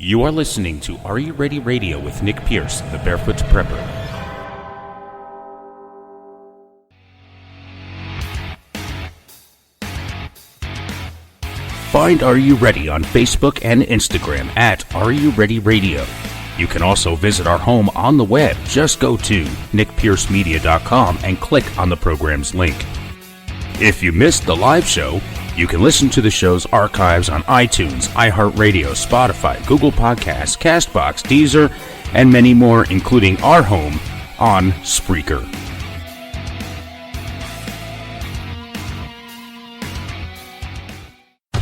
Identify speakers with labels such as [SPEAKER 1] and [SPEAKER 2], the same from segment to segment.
[SPEAKER 1] You are listening to Are You Ready Radio with Nick Pierce, the Barefoot Prepper. Find Are You Ready on Facebook and Instagram at Are You Ready Radio. You can also visit our home on the web. Just go to nickpiercemedia.com and click on the program's link. If you missed the live show, you can listen to the show's archives on iTunes, iHeartRadio, Spotify, Google Podcasts, CastBox, Deezer, and many more, including our home on Spreaker.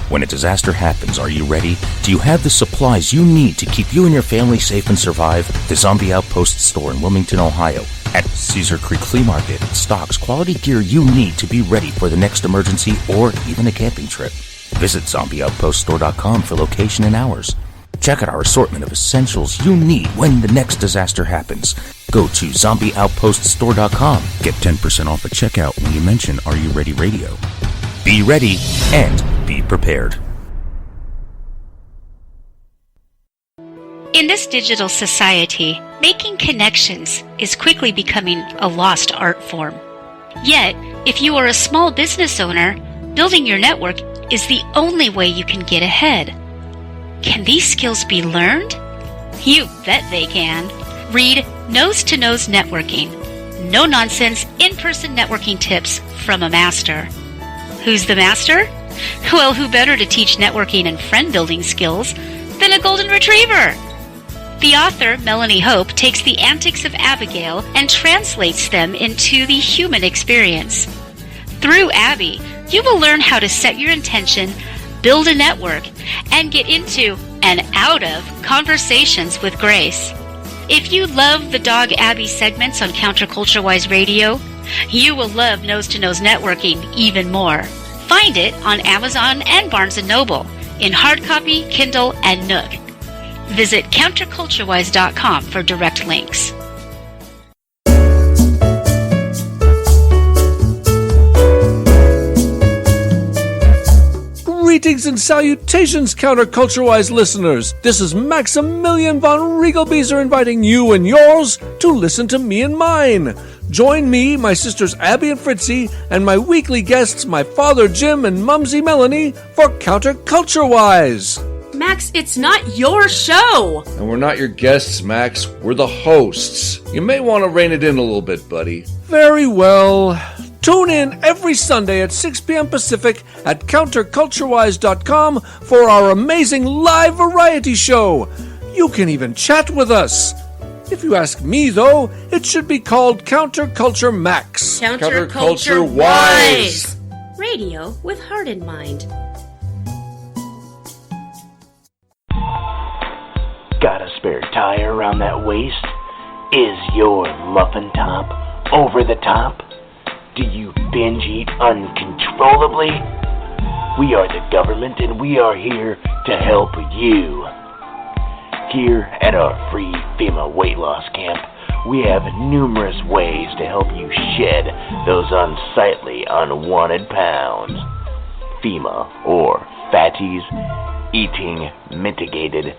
[SPEAKER 1] When a disaster happens, are you ready? Do you have the supplies you need to keep you and your family safe and survive? The Zombie Outpost store in Wilmington, Ohio, at Cedar Creek Flea Market, stocks quality gear you need to be ready for the next emergency or even a camping trip. Visit zombieoutpoststore.com for location and hours. Check out our assortment of essentials you need when the next disaster happens. Go to zombieoutpoststore.com. Get 10% off at checkout when you mention Are You Ready Radio. Be ready and be prepared.
[SPEAKER 2] In this digital society, making connections is quickly becoming a lost art form. Yet, if you are a small business owner, building your network is the only way you can get ahead. Can these skills be learned? You bet they can. Read Nose to Nose Networking. No-nonsense, in-person networking tips from a master. Who's the master? Well, who better to teach networking and friend-building skills than a golden retriever? The author, Melanie Hope, takes the antics of Abigail and translates them into the human experience. Through Abby, you will learn how to set your intention, build a network, and get into and out of conversations with grace. If you love the Dog Abby segments on Counterculture-Wise Radio, you will love Nose to Nose Networking even more. Find it on Amazon and Barnes & Noble in hard copy, Kindle, and Nook. Visit counterculturewise.com for direct links.
[SPEAKER 3] Greetings and salutations, Counterculture-Wise listeners. This is Maximilian von Riegelbieser inviting you and yours to listen to me and mine. Join me, my sisters Abby and Fritzy, and my weekly guests, my father Jim and Mumsy Melanie, for Counterculture-Wise.
[SPEAKER 4] Max, it's not your show!
[SPEAKER 5] And we're not your guests, Max. We're the hosts. You may want to rein it in a little bit, buddy.
[SPEAKER 3] Very well. Tune in every Sunday at 6 p.m. Pacific at counterculturewise.com for our amazing live variety show. You can even chat with us. If you ask me, though, it should be called Counterculture Max.
[SPEAKER 4] Counterculture Wise! Radio with heart in mind.
[SPEAKER 6] Got a spare tire around that waist? Is your muffin top over the top? Do you binge eat uncontrollably? We are the government and we are here to help you. Here at our free FEMA weight loss camp, we have numerous ways to help you shed those unsightly, unwanted pounds. FEMA, or Fatties Eating Mitigated,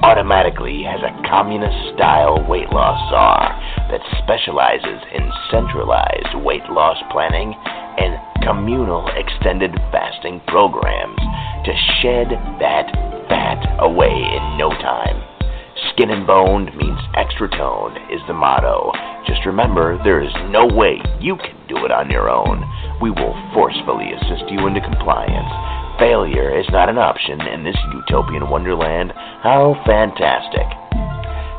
[SPEAKER 6] automatically has a communist-style weight loss czar that specializes in centralized weight loss planning and communal extended fasting programs to shed that fat away in no time. Skin and boned means extra toned is the motto. Just remember, there is no way you can do it on your own. We will forcefully assist you into compliance. Failure is not an option in this utopian wonderland. How fantastic.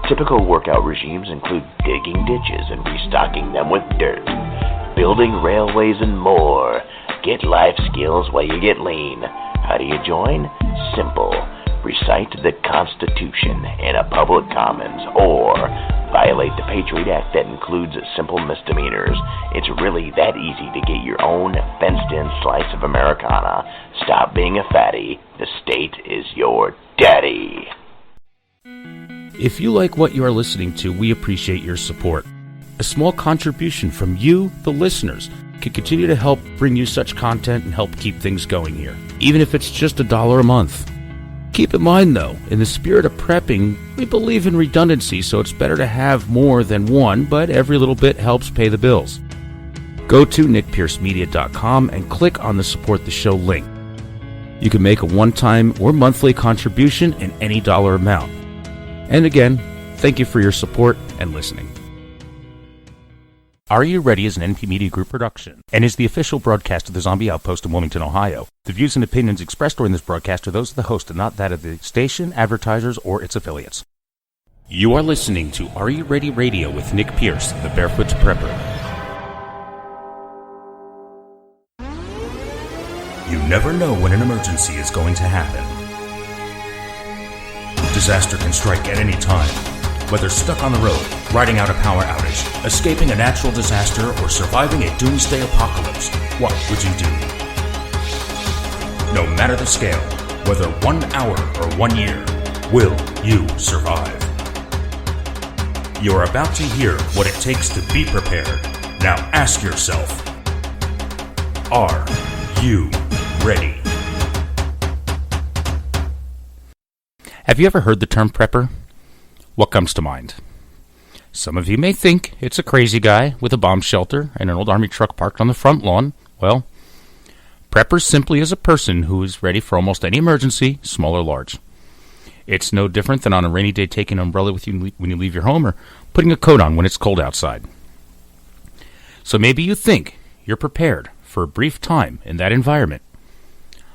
[SPEAKER 6] Typical workout regimes include digging ditches and restocking them with dirt, building railways and more. Get life skills while you get lean. How do you join? Simple. Recite the Constitution in a public commons or violate the Patriot Act that includes simple misdemeanors. It's really that easy to get your own fenced-in slice of Americana. Stop being a fatty. The state is your daddy.
[SPEAKER 1] If you like what you are listening to, we appreciate your support. A small contribution from you, the listeners, can continue to help bring you such content and help keep things going here, even if it's just $1 a month. Keep in mind, though, in the spirit of prepping, we believe in redundancy, so it's better to have more than one, but every little bit helps pay the bills. Go to nickpiercemedia.com and click on the Support the Show link. You can make a one-time or monthly contribution in any dollar amount. And again, thank you for your support and listening. Are You Ready is an NP Media Group production and is the official broadcast of the Zombie Outpost in Wilmington, Ohio. The views and opinions expressed during this broadcast are those of the host and not that of the station, advertisers, or its affiliates. You are listening to Are You Ready Radio with Nick Pierce, the Barefoot Prepper. You never know when an emergency is going to happen. Disaster can strike at any time. Whether stuck on the road, riding out a power outage, escaping a natural disaster, or surviving a doomsday apocalypse, what would you do? No matter the scale, whether 1 hour or 1 year, will you survive? You're about to hear what it takes to be prepared. Now ask yourself, are you ready? Have you ever heard the term prepper? What comes to mind? Some of you may think it's a crazy guy with a bomb shelter and an old army truck parked on the front lawn. Well, prepper simply is a person who is ready for almost any emergency, small or large. It's no different than on a rainy day taking an umbrella with you when you leave your home or putting a coat on when it's cold outside. So maybe you think you're prepared for a brief time in that environment.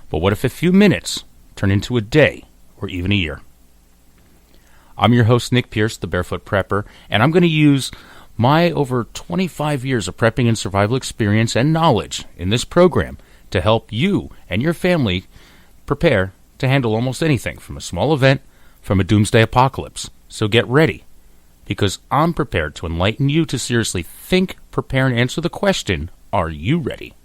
[SPEAKER 1] But what if a few minutes turn into a day or even a year? I'm your host, Nick Pierce, the Barefoot Prepper, and I'm going to use my over 25 years of prepping and survival experience and knowledge in this program to help you and your family prepare to handle almost anything from a small event from a doomsday apocalypse. So get ready, because I'm prepared to enlighten you to seriously think, prepare, and answer the question, are you ready?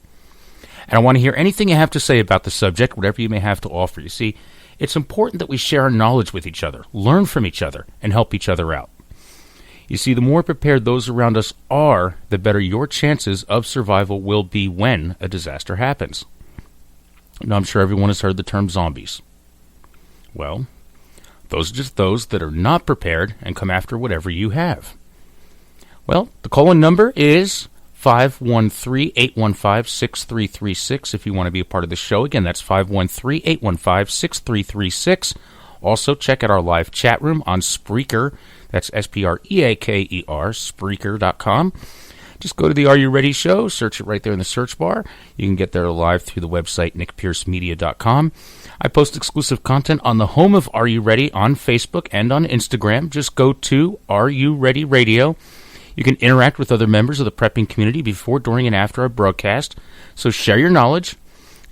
[SPEAKER 1] And I want to hear anything you have to say about the subject, whatever you may have to offer. You see, it's important that we share our knowledge with each other, learn from each other, and help each other out. You see, the more prepared those around us are, the better your chances of survival will be when a disaster happens. Now, I'm sure everyone has heard the term zombies. Well, those are just those that are not prepared and come after whatever you have. Well, the call-in number is 513-815-6336 if you want to be a part of the show. Again, that's 513-815-6336. Also, check out our live chat room on Spreaker. That's Spreaker, Spreaker.com. Just go to the Are You Ready show, search it right there in the search bar. You can get there live through the website, nickpiercemedia.com. I post exclusive content on the home of Are You Ready on Facebook and on Instagram. Just go to Are You Ready Radio. You can interact with other members of the prepping community before, during, and after our broadcast. So share your knowledge.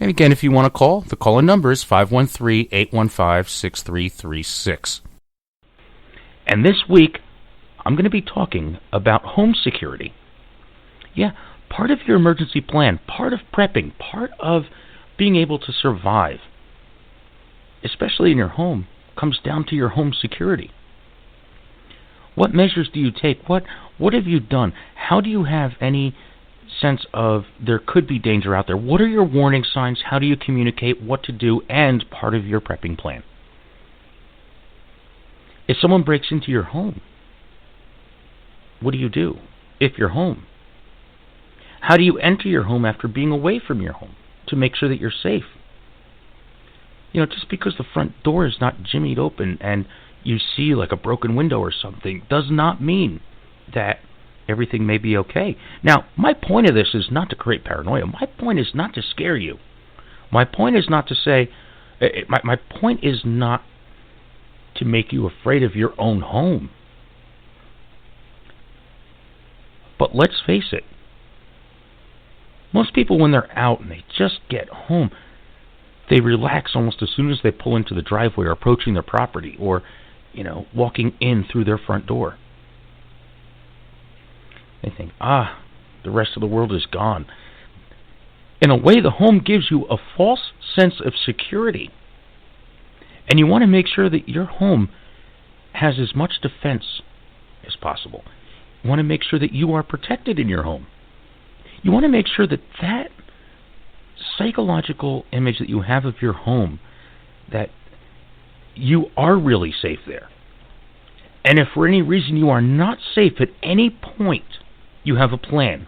[SPEAKER 1] And again, if you want to call, the call-in number is 513-815-6336. And this week, I'm going to be talking about home security. Yeah, part of your emergency plan, part of prepping, part of being able to survive, especially in your home, comes down to your home security. What measures do you take? What have you done? How do you have any sense of there could be danger out there? What are your warning signs? How do you communicate what to do and part of your prepping plan? If someone breaks into your home, what do you do if you're home? How do you enter your home after being away from your home to make sure that you're safe? You know, just because the front door is not jimmied open and you see like a broken window or something does not mean that everything may be okay. Now, my point of this is not to create paranoia. My point is not to scare you. My point is not to say, my point is not to make you afraid of your own home. But let's face it, most people when they're out and they just get home, they relax almost as soon as they pull into the driveway or approaching their property or, you know, walking in through their front door. They think, the rest of the world is gone. In a way, the home gives you a false sense of security. And you want to make sure that your home has as much defense as possible. You want to make sure that you are protected in your home. You want to make sure that that psychological image that you have of your home, that you are really safe there. And if for any reason you are not safe at any point, you have a plan.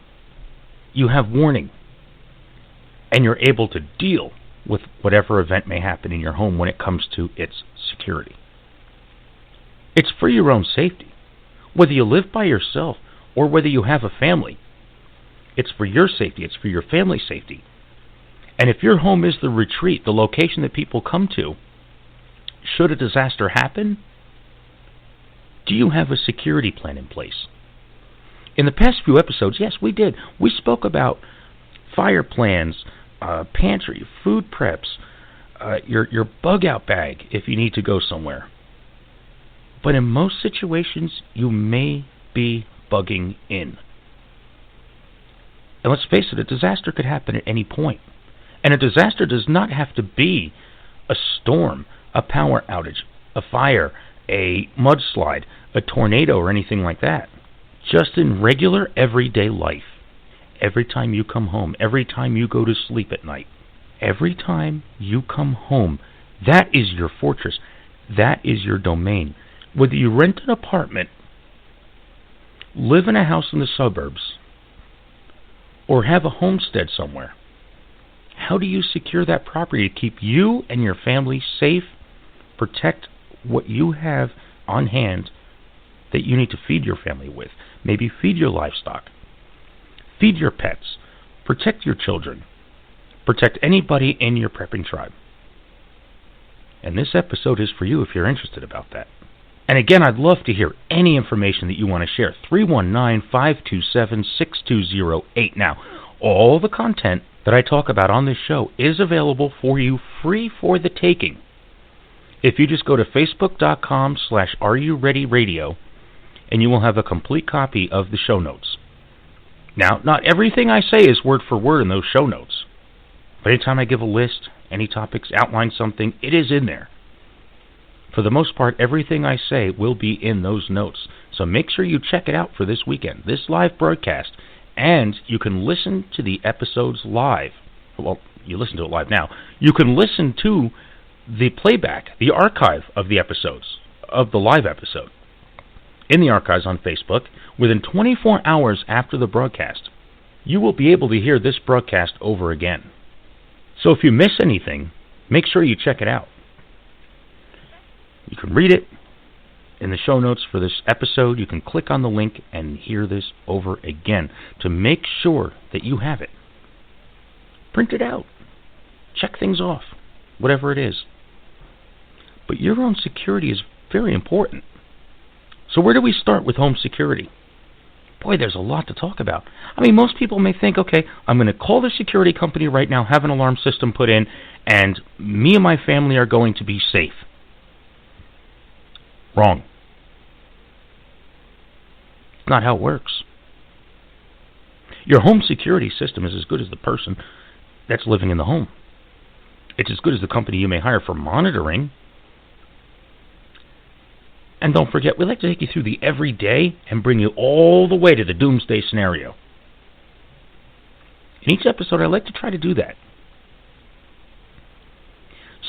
[SPEAKER 1] You have warning. And you're able to deal with whatever event may happen in your home when it comes to its security. It's for your own safety. Whether you live by yourself or whether you have a family, it's for your safety. It's for your family's safety. And if your home is the retreat, the location that people come to, should a disaster happen, do you have a security plan in place? In the past few episodes, yes, we did. We spoke about fire plans, pantry, food preps, your bug-out bag if you need to go somewhere. But in most situations, you may be bugging in. And let's face it, a disaster could happen at any point. And a disaster does not have to be a storm, a power outage, a fire, a mudslide, a tornado, or anything like that. Just in regular, everyday life. Every time you come home, every time you go to sleep at night, every time you come home, that is your fortress. That is your domain. Whether you rent an apartment, live in a house in the suburbs, or have a homestead somewhere, how do you secure that property to keep you and your family safe, protect what you have on hand that you need to feed your family with, maybe feed your livestock, feed your pets, protect your children, protect anybody in your prepping tribe? And this episode is for you if you're interested about that. And again, I'd love to hear any information that you want to share. 319-527-6208. Now, all the content that I talk about on this show is available for you free for the taking. If you just go to facebook.com/areyoureadyradio, and you will have a complete copy of the show notes. Now, not everything I say is word for word in those show notes. But anytime I give a list, any topics, outline something, it is in there. For the most part, everything I say will be in those notes. So make sure you check it out for this weekend, this live broadcast. And you can listen to the episodes live. Well, you listen to it live now. You can listen to the playback, the archive of the episodes, of the live episode, in the archives on Facebook. Within 24 hours after the broadcast, you will be able to hear this broadcast over again. So if you miss anything, make sure you check it out. You can read it in the show notes for this episode. You can click on the link and hear this over again to make sure that you have it. Print it out. Check things off, whatever it is. But your own security is very important. So where do we start with home security? Boy, there's a lot to talk about. I mean, most people may think, okay, I'm going to call the security company right now, have an alarm system put in, and me and my family are going to be safe. Wrong. It's not how it works. Your home security system is as good as the person that's living in the home. It's as good as the company you may hire for monitoring. And don't forget, we like to take you through the everyday and bring you all the way to the doomsday scenario. In each episode, I like to try to do that.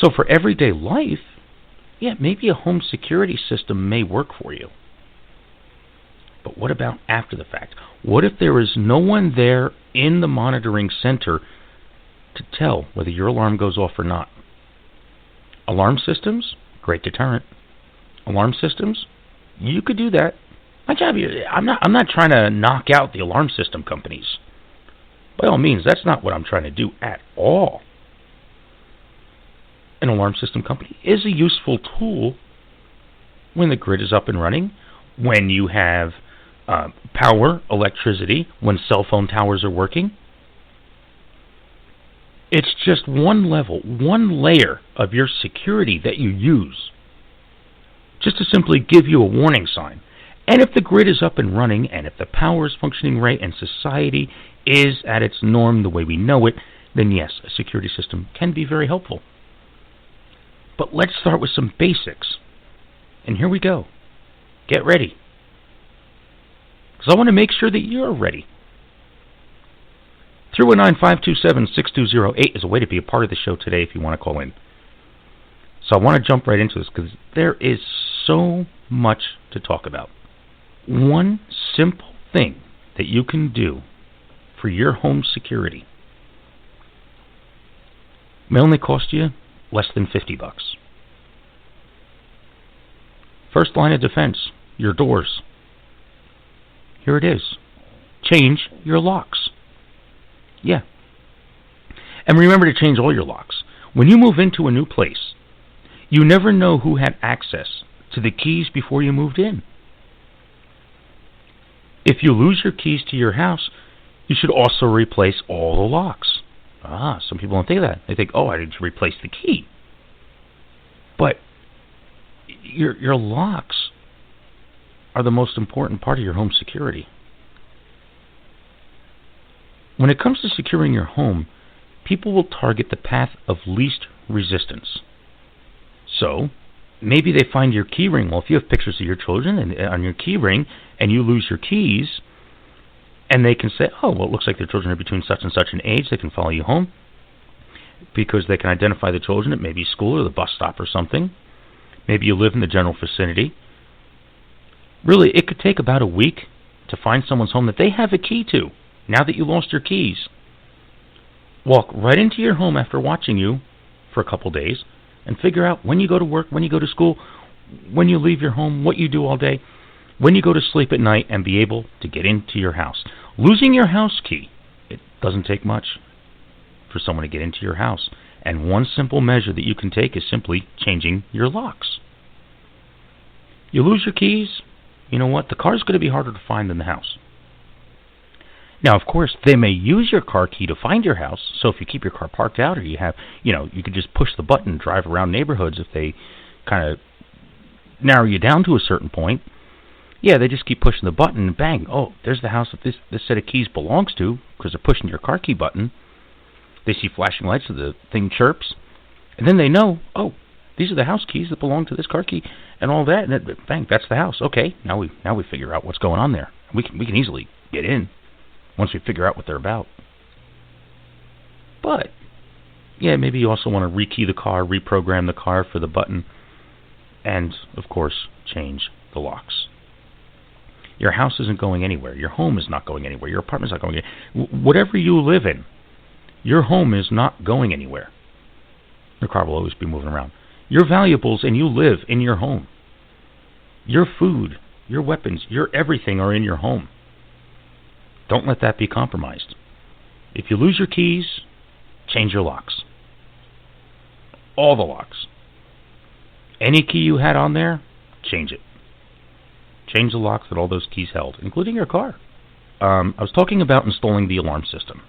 [SPEAKER 1] So for everyday life, yeah, maybe a home security system may work for you. But what about after the fact? What if there is no one there in the monitoring center to tell whether your alarm goes off or not? Alarm systems, great deterrent. Alarm systems, you could do that. My job, I'm not trying to knock out the alarm system companies. By all means, that's not what I'm trying to do at all. An alarm system company is a useful tool when the grid is up and running, when you have power, electricity, when cell phone towers are working. It's just one level, one layer of your security that you use, just to simply give you a warning sign. And if the grid is up and running, and if the power is functioning right, and society is at its norm the way we know it, then yes, a security system can be very helpful. But let's start with some basics. And here we go. Get ready. Because I want to make sure that you're ready. 319-527-6208 is a way to be a part of the show today if you want to call in. So I want to jump right into this because there is so much to talk about. One simple thing that you can do for your home security may only cost you less than $50. First line of defense, your doors. Here it is. Change your locks. Yeah. And remember to change all your locks. When you move into a new place, you never know who had access to the keys before you moved in. If you lose your keys to your house, you should also replace all the locks. Some people don't think of that. They think, I need to replace the key. But your locks are the most important part of your home security. When it comes to securing your home, people will target the path of least resistance. So, maybe they find your key ring. Well, if you have pictures of your children on your key ring and you lose your keys, and they can say, it looks like their children are between such and such an age, they can follow you home because they can identify the children at maybe school or the bus stop or something. Maybe you live in the general vicinity. Really, it could take about a week to find someone's home that they have a key to, now that you lost your keys. Walk right into your home after watching you for a couple days and figure out when you go to work, when you go to school, when you leave your home, what you do all day, when you go to sleep at night, and be able to get into your house. Losing your house key, it doesn't take much for someone to get into your house. And one simple measure that you can take is simply changing your locks. You lose your keys, you know what? The car's going to be harder to find than the house. Now, of course, they may use your car key to find your house. So if you keep your car parked out, or you have, you could just push the button and drive around neighborhoods if they kind of narrow you down to a certain point. Yeah, they just keep pushing the button and bang, there's the house that this set of keys belongs to because they're pushing your car key button. They see flashing lights so the thing chirps. And then they know, these are the house keys that belong to this car key and all that. And bang, that's the house. Okay, now we figure out what's going on there. We can easily get in once we figure out what they're about. But, yeah, maybe you also want to rekey the car, reprogram the car for the button, and, of course, change the locks. Your house isn't going anywhere. Your home is not going anywhere. Your apartment's not going anywhere. Whatever you live in, your home is not going anywhere. Your car will always be moving around. Your valuables, and you live in your home. Your food, your weapons, your everything are in your home. Don't let that be compromised. If you lose your keys, change your locks. All the locks. Any key you had on there, change it. Change the locks that all those keys held, including your car. I was talking about installing the alarm system.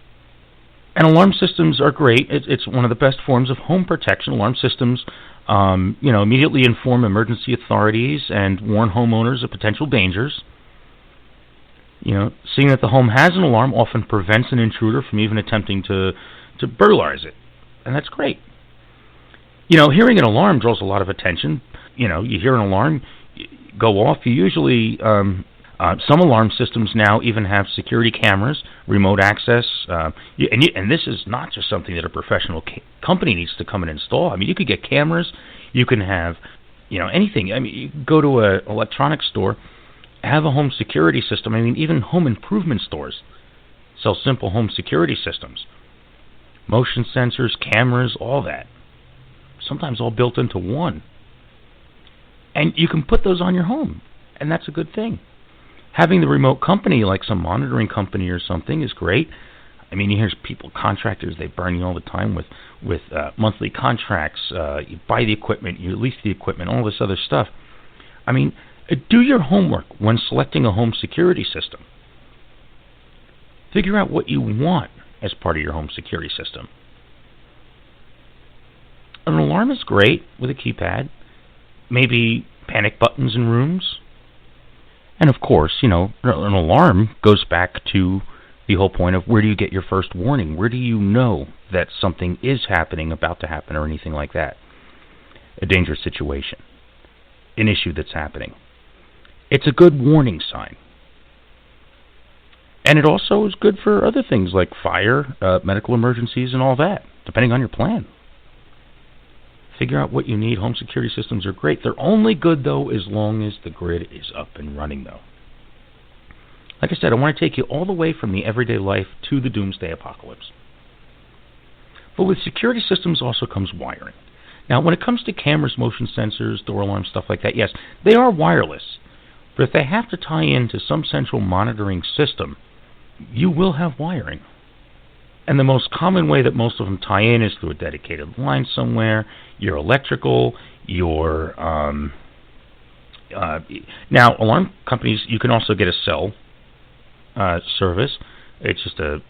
[SPEAKER 1] And alarm systems are great. It's one of the best forms of home protection. Alarm systems, immediately inform emergency authorities and warn homeowners of potential dangers. Seeing that the home has an alarm often prevents an intruder from even attempting to burglarize it. And that's great. Hearing an alarm draws a lot of attention. You hear an alarm go off. You usually, some alarm systems now even have security cameras, remote access. And this is not just something that a professional company needs to come and install. I mean, you could get cameras. You can have, anything. I mean, you go to an electronics store, have a home security system. I mean, even home improvement stores sell simple home security systems. Motion sensors, cameras, all that. Sometimes all built into one. And you can put those on your home, and that's a good thing. Having the remote company, like some monitoring company or something, is great. I mean, you hear people, contractors, they burn you all the time with monthly contracts. You buy the equipment, you lease the equipment, all this other stuff. I mean, do your homework when selecting a home security system. Figure out what you want as part of your home security system. An alarm is great with a keypad. Maybe panic buttons in rooms. And of course, an alarm goes back to the whole point of where do you get your first warning? Where do you know that something is happening, about to happen, or anything like that? A dangerous situation. An issue that's happening. It's a good warning sign. And it also is good for other things like fire, medical emergencies, and all that, depending on your plan. Figure out what you need. Home security systems are great. They're only good, though, as long as the grid is up and running, though. Like I said, I want to take you all the way from the everyday life to the doomsday apocalypse. But with security systems also comes wiring. Now, when it comes to cameras, motion sensors, door alarms, stuff like that, yes, they are wireless. But if they have to tie into some central monitoring system, you will have wiring. And the most common way that most of them tie in is through a dedicated line somewhere, your electrical, your... now, alarm companies, you can also get a cell service. It's just a,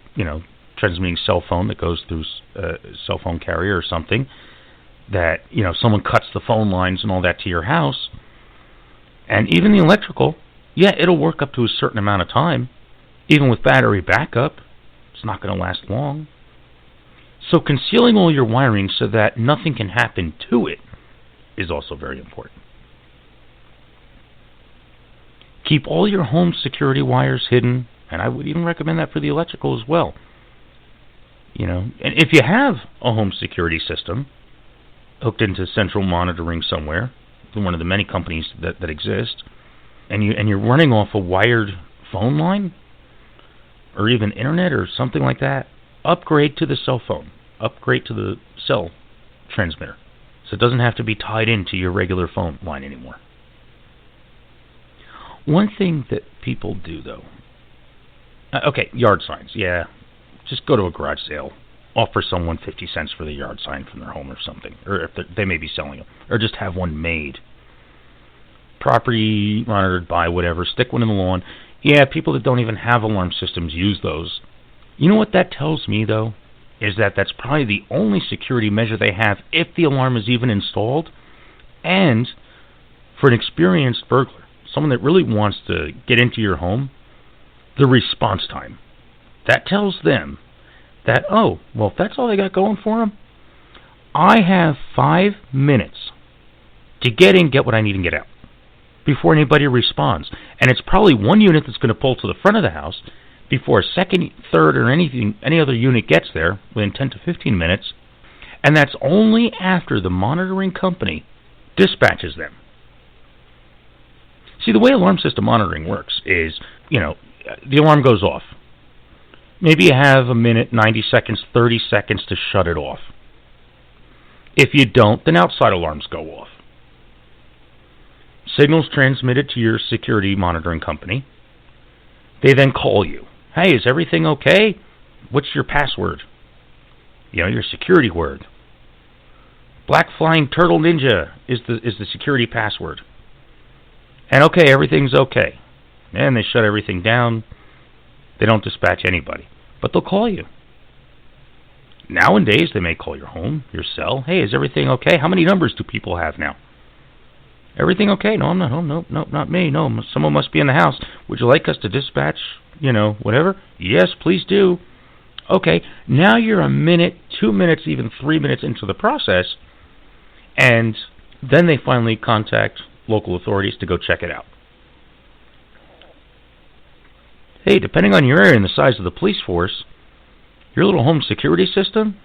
[SPEAKER 1] transmitting cell phone that goes through a cell phone carrier or something that, someone cuts the phone lines and all that to your house. And even the electrical, yeah, it'll work up to a certain amount of time. Even with battery backup, it's not going to last long. So concealing all your wiring so that nothing can happen to it is also very important. Keep all your home security wires hidden, and I would even recommend that for the electrical as well. And if you have a home security system hooked into central monitoring somewhere, through one of the many companies that exist, and you're running off a wired phone line, or even internet or something like that, upgrade to the cell phone. Upgrade to the cell transmitter. So it doesn't have to be tied into your regular phone line anymore. One thing that people do, though... yard signs, yeah. Just go to a garage sale. Offer someone 50 cents for the yard sign from their home or something. Or if they may be selling them. Or just have one made. Property monitored by whatever. Stick one in the lawn. Yeah, people that don't even have alarm systems use those. You know what that tells me, though? Is that that's probably the only security measure they have if the alarm is even installed. And for an experienced burglar, someone that really wants to get into your home, the response time. That tells them that, if that's all they got going for them, I have 5 minutes to get in, get what I need, and get out before anybody responds. And it's probably one unit that's going to pull to the front of the house before a second, third, or any other unit gets there within 10 to 15 minutes. And that's only after the monitoring company dispatches them. See, the way alarm system monitoring works is, the alarm goes off. Maybe you have a minute, 90 seconds, 30 seconds to shut it off. If you don't, then outside alarms go off. Signals transmitted to your security monitoring company. They then call you. Hey, is everything okay? What's your password? Your security word. Black Flying Turtle Ninja is the security password. And okay, everything's okay. And they shut everything down. They don't dispatch anybody. But they'll call you. Nowadays, they may call your home, your cell. Hey, is everything okay? How many numbers do people have now? Everything okay? No, I'm not home. Nope, not me. No, someone must be in the house. Would you like us to dispatch, whatever? Yes, please do. Okay, now you're a minute, 2 minutes, even 3 minutes into the process, and then they finally contact local authorities to go check it out. Hey, depending on your area and the size of the police force, your little home security system,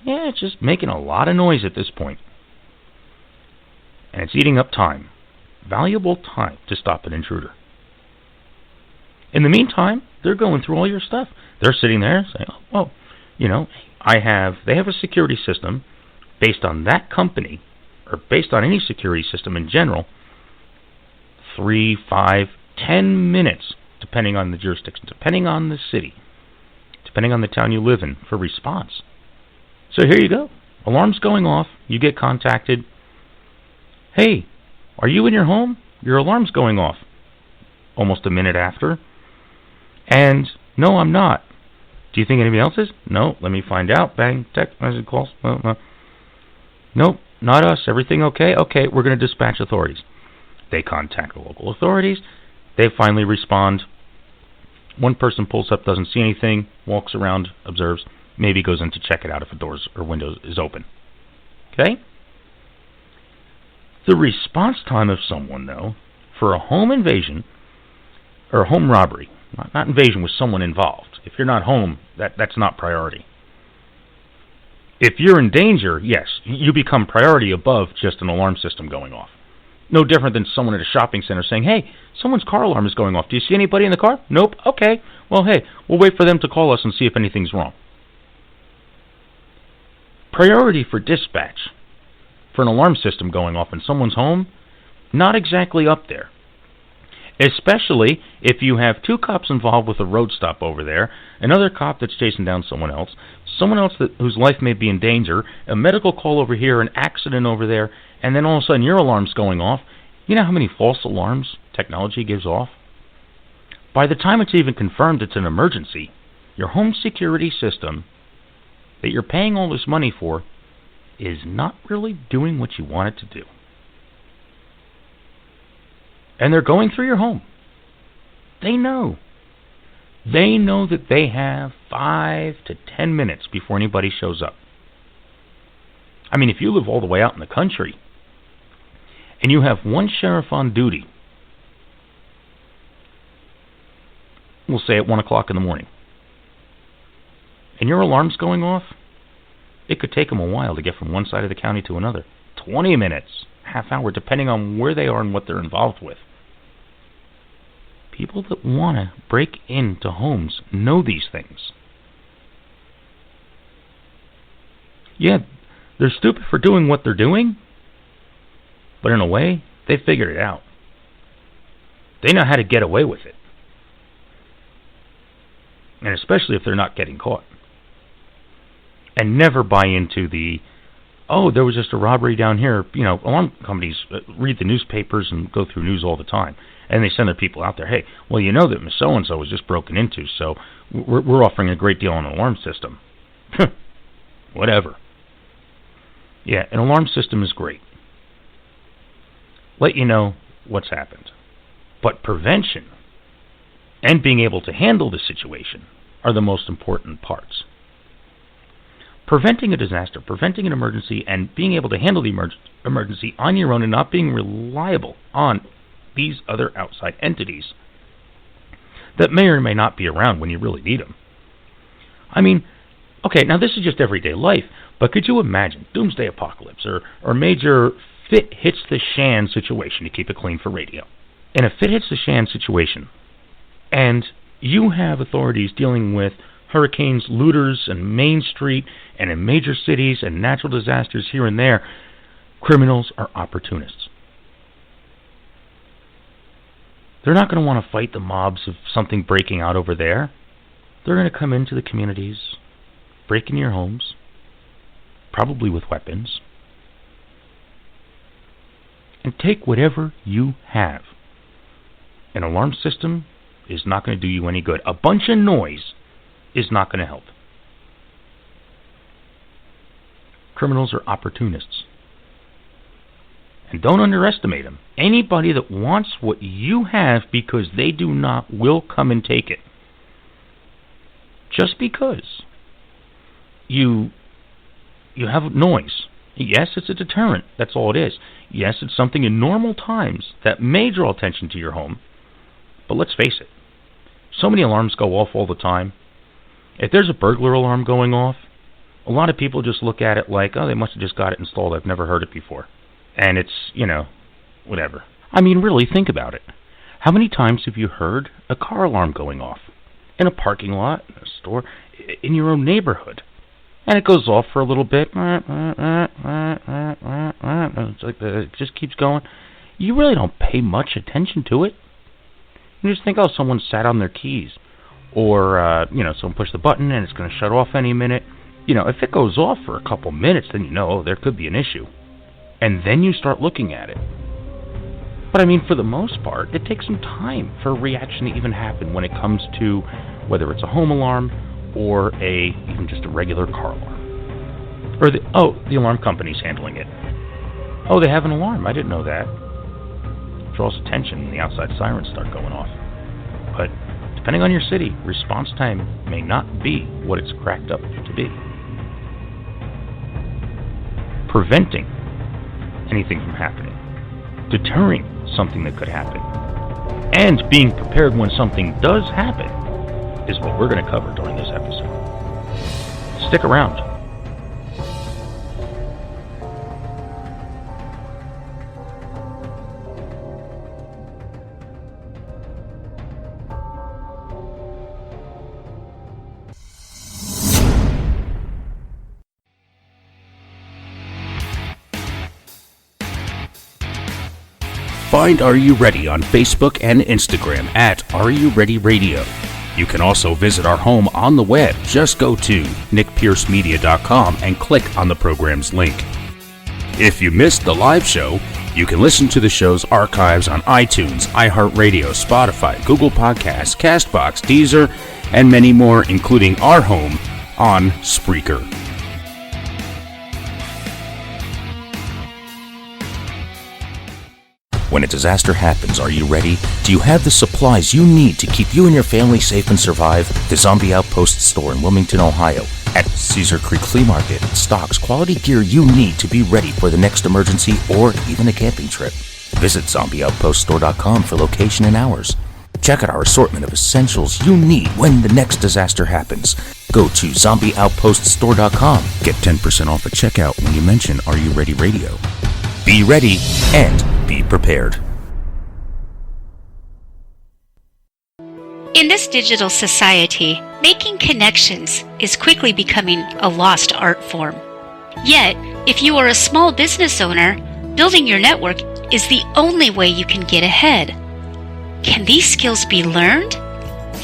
[SPEAKER 1] it's just making a lot of noise at this point. And it's eating up time. Valuable time to stop an intruder. In the meantime, they're going through all your stuff. They're sitting there saying, they have a security system based on that company, or based on any security system in general, 3, 5, 10 minutes, depending on the jurisdiction, depending on the city, depending on the town you live in, for response. So here you go. Alarm's going off. You get contacted. Hey, are you in your home? Your alarm's going off. Almost a minute after. And, no, I'm not. Do you think anybody else is? No, let me find out. Bang, text message, calls. Nope, not us. Everything okay? Okay, we're going to dispatch authorities. They contact the local authorities. They finally respond. One person pulls up, doesn't see anything, walks around, observes, maybe goes in to check it out if a door or window is open. Okay? The response time of someone, though, for a home invasion, or a home robbery, not invasion with someone involved. If you're not home, that's not priority. If you're in danger, yes, you become priority above just an alarm system going off. No different than someone at a shopping center saying, hey, someone's car alarm is going off. Do you see anybody in the car? Nope. Okay. Well, hey, we'll wait for them to call us and see if anything's wrong. Priority for dispatch for an alarm system going off in someone's home, not exactly up there. Especially if you have two cops involved with a road stop over there, another cop that's chasing down someone else whose life may be in danger, a medical call over here, an accident over there, and then all of a sudden your alarm's going off. You know how many false alarms technology gives off? By the time it's even confirmed it's an emergency, your home security system that you're paying all this money for is not really doing what you want it to do. And they're going through your home. They know. They know that they have 5 to 10 minutes before anybody shows up. I mean, if you live all the way out in the country and you have one sheriff on duty, we'll say at 1 o'clock in the morning, and your alarm's going off, it could take them a while to get from one side of the county to another. 20 minutes, half hour, depending on where they are and what they're involved with. People that want to break into homes know these things. Yeah, they're stupid for doing what they're doing, but in a way, they figured it out. They know how to get away with it. And especially if they're not getting caught. And never buy into the, oh, there was just a robbery down here. You know, alarm companies read the newspapers and go through news all the time. And they send their people out there, hey, well, you know that Miss So-and-so was just broken into, so we're offering a great deal on an alarm system. Whatever. Yeah, an alarm system is great. Let you know what's happened. But prevention and being able to handle the situation are the most important parts. Preventing a disaster, preventing an emergency, and being able to handle the emergency on your own and not being reliable on these other outside entities that may or may not be around when you really need them. I mean, okay, now this is just everyday life, but could you imagine doomsday apocalypse or major fit hits the shan situation, to keep it clean for radio. In a fit hits the shan situation, and you have authorities dealing with hurricanes, looters, and Main Street, and in major cities and natural disasters here and there, criminals are opportunists. They're not going to want to fight the mobs of something breaking out over there. They're going to come into the communities, break into your homes, probably with weapons, and take whatever you have. An alarm system is not going to do you any good. A bunch of noise is not going to help. Criminals are opportunists. And don't underestimate them. Anybody that wants what you have because they do not will come and take it. Just because you have noise. Yes, it's a deterrent. That's all it is. Yes, it's something in normal times that may draw attention to your home. But let's face it. So many alarms go off all the time. If there's a burglar alarm going off, a lot of people just look at it like, oh, they must have just got it installed. I've never heard it before. And it's, whatever. I mean, really, think about it. How many times have you heard a car alarm going off? In a parking lot, in a store, in your own neighborhood. And it goes off for a little bit. It's like it just keeps going. You really don't pay much attention to it. You just think, oh, someone sat on their keys. Or, someone pushed the button and it's going to shut off any minute. If it goes off for a couple minutes, then there could be an issue. And then you start looking at it. But I mean, for the most part, it takes some time for a reaction to even happen when it comes to whether it's a home alarm or even just a regular car alarm. Or the alarm company's handling it. Oh, they have an alarm. I didn't know that. Draws attention when the outside sirens start going off. But depending on your city, response time may not be what it's cracked up to be. Preventing anything from happening, deterring something that could happen, and being prepared when something does happen is what we're going to cover during this episode. Stick around. Find Are You Ready on Facebook and Instagram at Are You Ready Radio. You can also visit our home on the web. Just go to nickpiercemedia.com and click on the program's link. If you missed the live show, you can listen to the show's archives on iTunes, iHeartRadio, Spotify, Google Podcasts, CastBox, Deezer, and many more, including our home on Spreaker. When a disaster happens, are you ready? Do you have the supplies you need to keep you and your family safe and survive? The Zombie Outpost store in Wilmington, Ohio, at Cedar Creek Flea Market stocks quality gear you need to be ready for the next emergency or even a camping trip. Visit zombieoutpoststore.com for location and hours. Check out our assortment of essentials you need when the next disaster happens. Go to zombieoutpoststore.com. Get 10% off at checkout when you mention Are You Ready Radio. Be ready and be prepared.
[SPEAKER 2] In this digital society, making connections is quickly becoming a lost art form. Yet, if you are a small business owner, building your network is the only way you can get ahead. Can these skills be learned?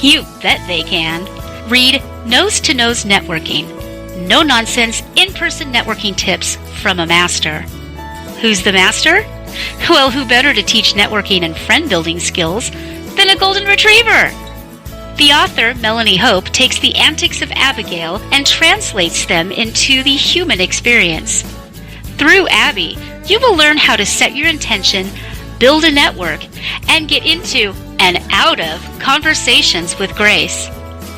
[SPEAKER 2] You bet they can. Read Nose to Nose Networking. No nonsense, in-person networking tips from a master. Who's the master? Well, who better to teach networking and friend-building skills than a golden retriever? The author, Melanie Hope, takes the antics of Abigail and translates them into the human experience. Through Abby, you will learn how to set your intention, build a network, and get into and out of conversations with grace.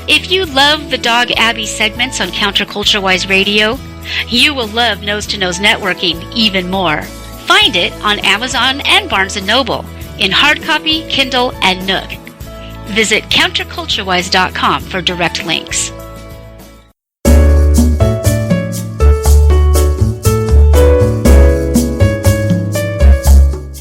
[SPEAKER 2] If you love the Dog Abby segments on Counterculture-Wise Radio, you will love Nose to Nose Networking even more. Find it on Amazon and Barnes & Noble in hard copy, Kindle, and Nook. Visit counterculturewise.com for direct links.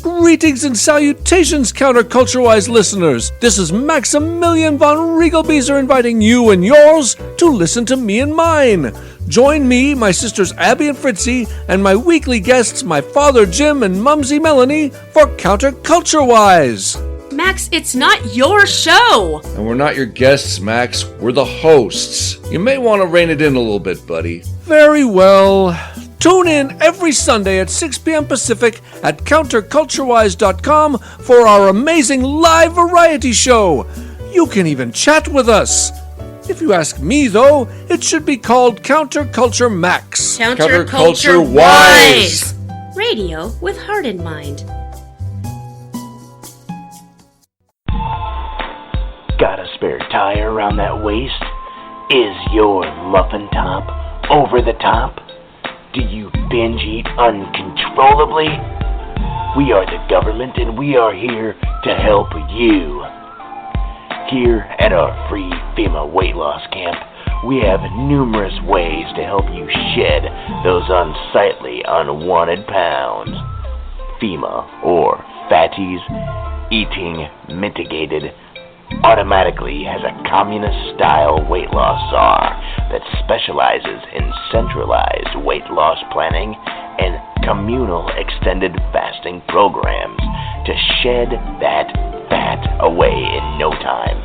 [SPEAKER 3] Greetings and salutations, Counterculture-Wise listeners. This is Maximilian von Riegelbieser inviting you and yours to listen to me and mine. Join me, my sisters Abby and Fritzy, and my weekly guests, my father Jim and Mumsy Melanie, for Counterculture-Wise.
[SPEAKER 4] Max, it's not your show!
[SPEAKER 5] And we're not your guests, Max. We're the hosts. You may want to rein it in a little bit, buddy.
[SPEAKER 3] Very well. Tune in every Sunday at 6 p.m. Pacific at counterculturewise.com for our amazing live variety show. You can even chat with us. If you ask me, though, it should be called Counterculture Max.
[SPEAKER 4] Counterculture-Wise! Radio with heart in mind.
[SPEAKER 6] Got a spare tire around that waist? Is your muffin top over the top? Do you binge eat uncontrollably? We are the government and we are here to help you. Here at our free FEMA weight loss camp, we have numerous ways to help you shed those unsightly, unwanted pounds. FEMA, or Fatties Eating Mitigated, automatically has a communist-style weight loss czar that specializes in centralized weight loss planning and communal extended fasting programs to shed that fat away in no time.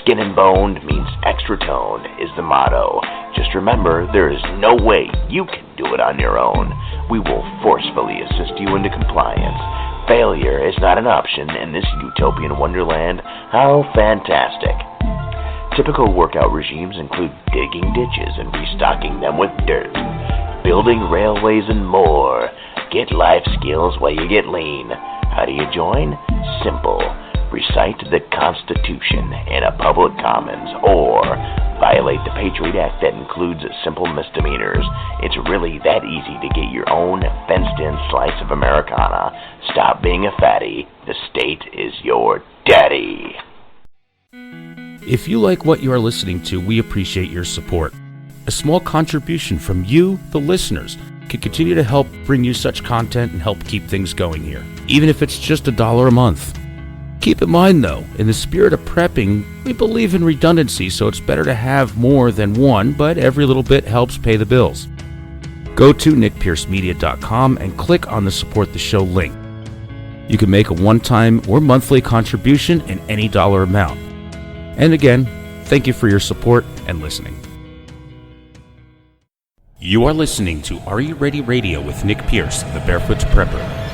[SPEAKER 6] Skin and boned means extra toned is the motto. Just remember, there is no way you can do it on your own. We will forcefully assist you into compliance. Failure is not an option in this utopian wonderland. How fantastic. Typical workout regimes include digging ditches and restocking them with dirt, building railways and more. Get life skills while you get lean. How do you join? Simple. Recite the Constitution in a public commons or violate the Patriot Act that includes simple misdemeanors. It's really that easy to get your own fenced-in slice of Americana. Stop being a fatty. The state is your daddy.
[SPEAKER 1] If you like what you are listening to, we appreciate your support. A small contribution from you, the listeners, can continue to help bring you such content and help keep things going here, even if it's just $1 a month. Keep in mind, though, in the spirit of prepping, we believe in redundancy, so it's better to have more than one, but every little bit helps pay the bills. Go to nickpiercemedia.com and click on the Support the Show link. You can make a one-time or monthly contribution in any dollar amount. And again, thank you for your support and listening. You are listening to Are You Ready Radio with Nick Pierce, the Barefoot Prepper.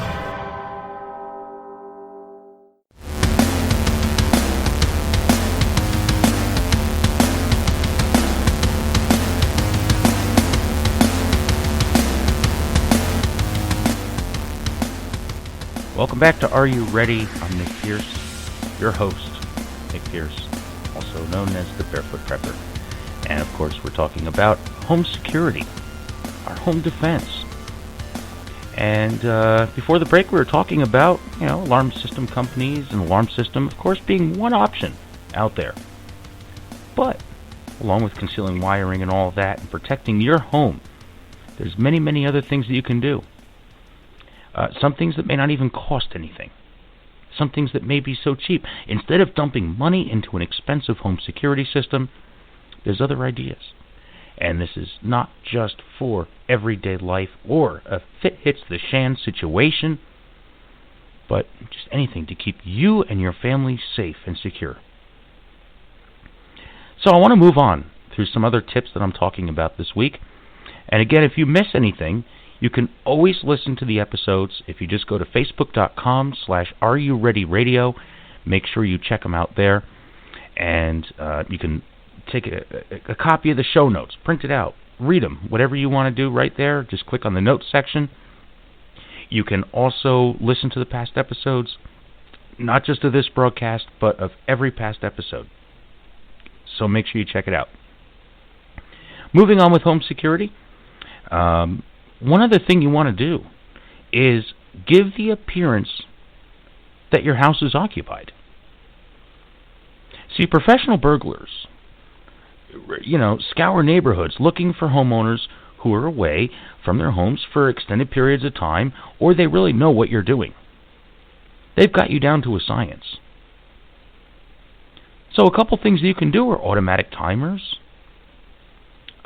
[SPEAKER 1] Welcome back to Are You Ready? I'm Nick Pierce, your host, Nick Pierce, also known as the Barefoot Prepper. And of course, we're talking about home security, our home defense. And before the break, we were talking about, alarm system companies and alarm system, of course, being one option out there. But along with concealing wiring and all of that and protecting your home, there's many, many other things that you can do. Some things that may not even cost anything. Some things that may be so cheap. Instead of dumping money into an expensive home security system, there's other ideas. And this is not just for everyday life or a fit-hits-the-shan situation, but just anything to keep you and your family safe and secure. So I want to move on through some other tips that I'm talking about this week. And again, if you miss anything, you can always listen to the episodes if you just go to facebook.com/areyoureadyradio. Make sure you check them out there. And you can take a copy of the show notes, print it out, read them, whatever you want to do right there. Just click on the notes section. You can also listen to the past episodes, not just of this broadcast, but of every past episode. So make sure you check it out. Moving on with home security. One other thing you want to do is give the appearance that your house is occupied. See, professional burglars, scour neighborhoods looking for homeowners who are away from their homes for extended periods of time, or they really know what you're doing. They've got you down to a science. So a couple things that you can do are automatic timers.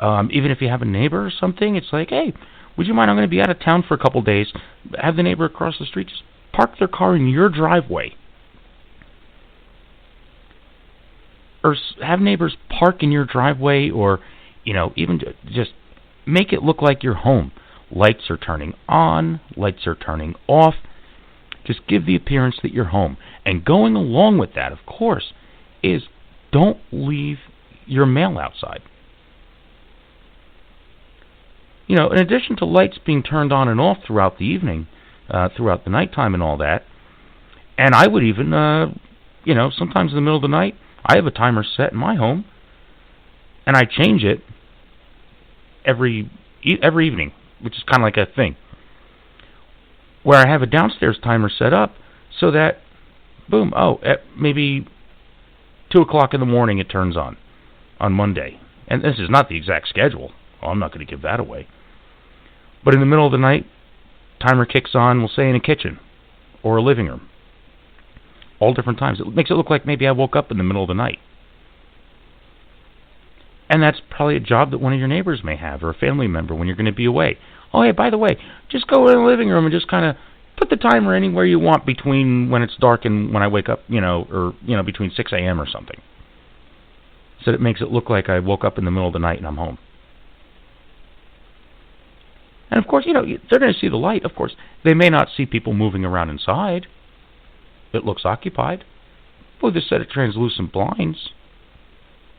[SPEAKER 1] Even if you have a neighbor or something, it's like, hey, would you mind, I'm going to be out of town for a couple days. Have the neighbor across the street just park their car in your driveway. Or have neighbors park in your driveway, or, even just make it look like you're home. Lights are turning on, lights are turning off. Just give the appearance that you're home. And going along with that, of course, is don't leave your mail outside. In addition to lights being turned on and off throughout the evening, throughout the nighttime and all that, and I would even, sometimes in the middle of the night, I have a timer set in my home, and I change it every evening, which is kind of like a thing, where I have a downstairs timer set up so that, boom, at maybe 2 o'clock in the morning it turns on Monday. And this is not the exact schedule. I'm not going to give that away. But in the middle of the night, timer kicks on, we'll say in a kitchen or a living room. All different times. It makes it look like maybe I woke up in the middle of the night. And that's probably a job that one of your neighbors may have, or a family member when you're going to be away. Oh, hey, by the way, just go in the living room and just kind of put the timer anywhere you want between when it's dark and when I wake up, or between 6 a.m. or something. So it makes it look like I woke up in the middle of the night and I'm home. And of course, they're going to see the light. Of course, they may not see people moving around inside. It looks occupied. With a set of translucent blinds,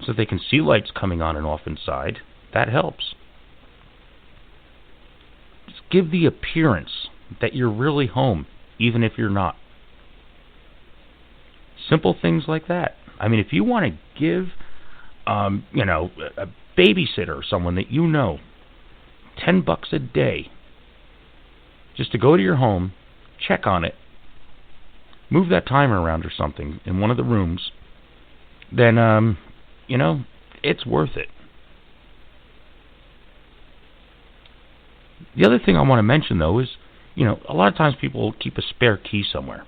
[SPEAKER 1] so they can see lights coming on and off inside. That helps. Just give the appearance that you're really home, even if you're not. Simple things like that. I mean, if you want to give, a babysitter or someone that you know $10 a day just to go to your home, check on it, move that timer around or something in one of the rooms, then, it's worth it. The other thing I want to mention, though, is, a lot of times people keep a spare key somewhere.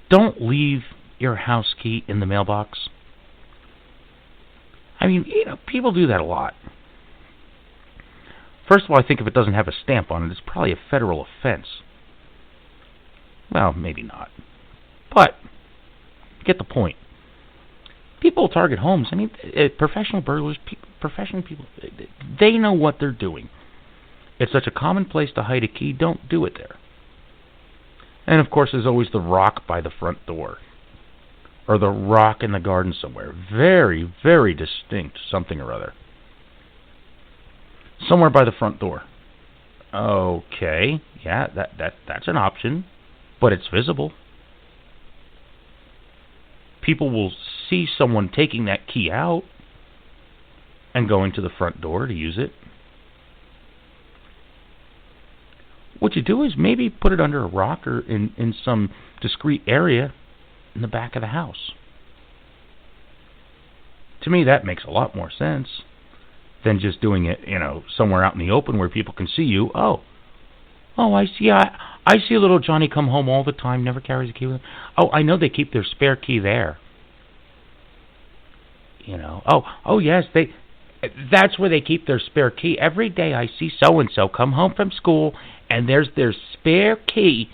[SPEAKER 1] Don't leave your house key in the mailbox. I mean, people do that a lot. First of all, I think if it doesn't have a stamp on it, it's probably a federal offense. Well, maybe not. But, get the point. People target homes. I mean, professional burglars, professional people, they know what they're doing. It's such a common place to hide a key, don't do it there. And, of course, there's always the rock by the front door. Or the rock in the garden somewhere. Very, very distinct something or other. Somewhere by the front door. Okay, yeah, that's an option, but it's visible. People will see someone taking that key out and going to the front door to use it. What you do is maybe put it under a rock or in some discreet area in the back of the house. To me, that makes a lot more sense than just doing it, somewhere out in the open where people can see you. Oh, I see. I see a little Johnny come home all the time, never carries a key with him. Oh, I know they keep their spare key there. Oh yes, that's where they keep their spare key. Every day I see so-and-so come home from school, and there's their spare key.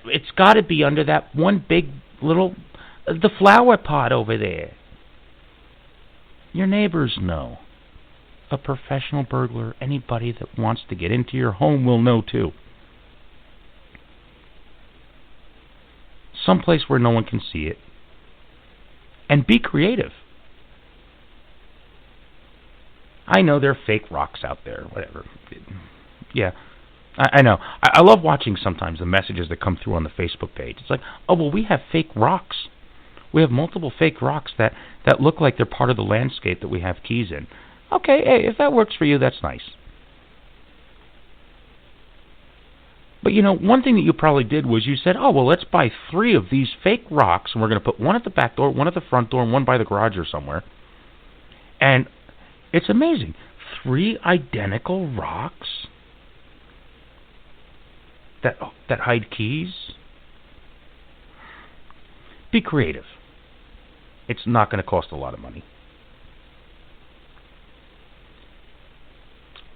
[SPEAKER 1] It's got to be under that one big little, the flower pot over there. Your neighbors know. A professional burglar, anybody that wants to get into your home will know too. Someplace where no one can see it. And be creative. I know there are fake rocks out there, whatever. Yeah, I know. I love watching sometimes the messages that come through on the Facebook page. It's like, oh, well, we have fake rocks. We have multiple fake rocks that look like they're part of the landscape that we have keys in. Okay, hey, if that works for you, that's nice. But, one thing that you probably did was you said, oh, well, let's buy 3 of these fake rocks, and we're going to put one at the back door, one at the front door, and one by the garage or somewhere. And it's amazing. 3 identical rocks that hide keys. Be creative. It's not going to cost a lot of money.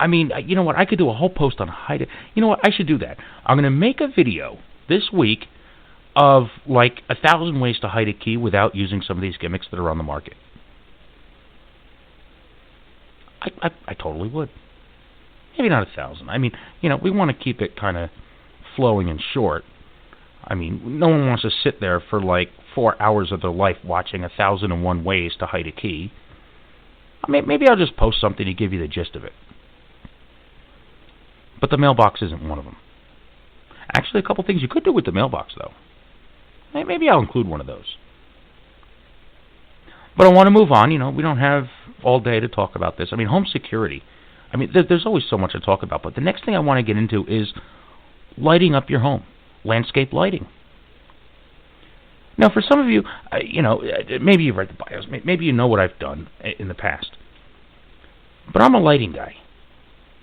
[SPEAKER 1] I mean, you know what? I could do a whole post on hide it. You know what? I should do that. I'm going to make a video this week of like 1,000 ways to hide a key without using some of these gimmicks that are on the market. I totally would. Maybe not 1,000. I mean, we want to keep it kind of flowing and short. I mean, no one wants to sit there for like 4 hours of their life watching 1,001 ways to hide a key. I mean, maybe I'll just post something to give you the gist of it. But the mailbox isn't one of them. Actually, a couple things you could do with the mailbox, though. Maybe I'll include one of those. But I want to move on. We don't have all day to talk about this. I mean, home security. I mean, there's always so much to talk about. But the next thing I want to get into is lighting up your home. Landscape lighting. Now, for some of you, maybe you've read the bios. Maybe you know what I've done in the past. But I'm a lighting guy.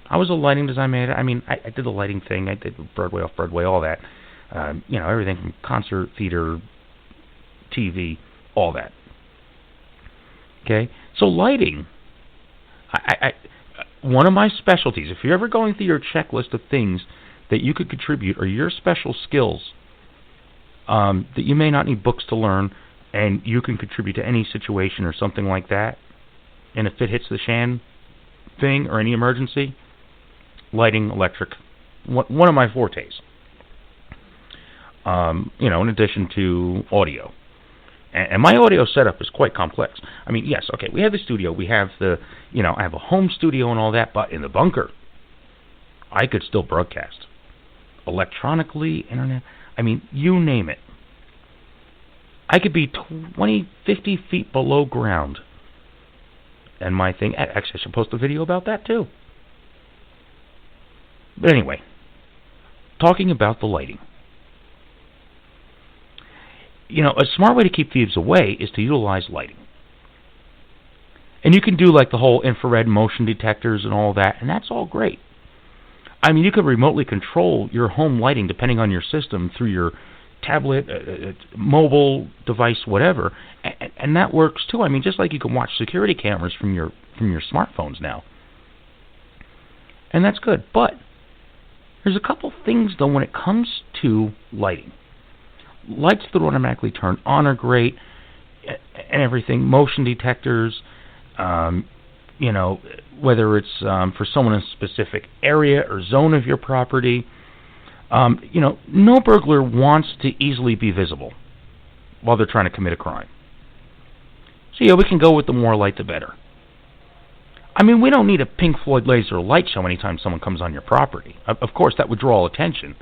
[SPEAKER 1] I was a lighting design manager. I mean, I did the lighting thing. I did Broadway, off-Broadway, all that. Everything from concert, theater, TV, all that. Okay? So lighting, one of my specialties, if you're ever going through your checklist of things that you could contribute or your special skills that you may not need books to learn and you can contribute to any situation or something like that, and if it hits the shan thing or any emergency, lighting, electric, one of my fortes. In addition to audio. And my audio setup is quite complex. I mean, yes, okay, we have the studio, we have I have a home studio and all that, but in the bunker, I could still broadcast. Electronically, internet, I mean, you name it. I could be 20, 50 feet below ground. And my thing, actually, I should post a video about that too. But anyway, talking about the lighting. A smart way to keep thieves away is to utilize lighting. And you can do like the whole infrared motion detectors and all that, and that's all great. I mean, you can remotely control your home lighting depending on your system through your tablet, mobile device, whatever, and that works too. I mean, just like you can watch security cameras from your smartphones now. And that's good, but There's a couple things, though, when it comes to lighting. Lights that automatically turn on are great, and everything. Motion detectors, whether it's for someone in a specific area or zone of your property. No burglar wants to easily be visible while they're trying to commit a crime. So, we can go with the more light, the better. I mean, we don't need a Pink Floyd laser light show anytime someone comes on your property. Of course, that would draw attention.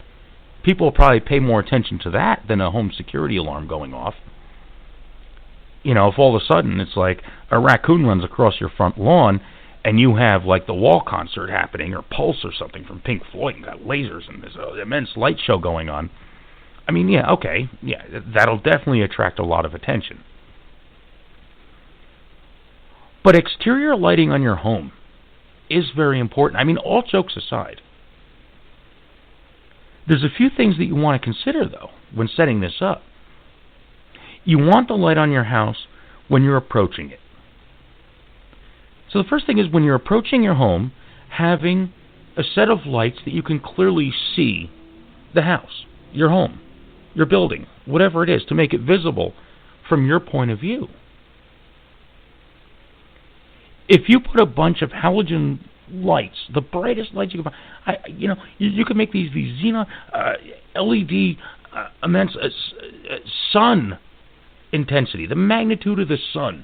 [SPEAKER 1] People will probably pay more attention to that than a home security alarm going off. If all of a sudden it's like a raccoon runs across your front lawn and you have like the Wall concert happening or Pulse or something from Pink Floyd and got lasers and there's an immense light show going on. I mean, that'll definitely attract a lot of attention. But exterior lighting on your home is very important. I mean, all jokes aside, there's a few things that you want to consider, though, when setting this up. You want the light on your house when you're approaching it. So the first thing is when you're approaching your home, having a set of lights that you can clearly see the house, your home, your building, whatever it is, to make it visible from your point of view. If you put a bunch of halogen lights, the brightest lights you can find, you can make these xenon LED immense sun intensity, the magnitude of the sun,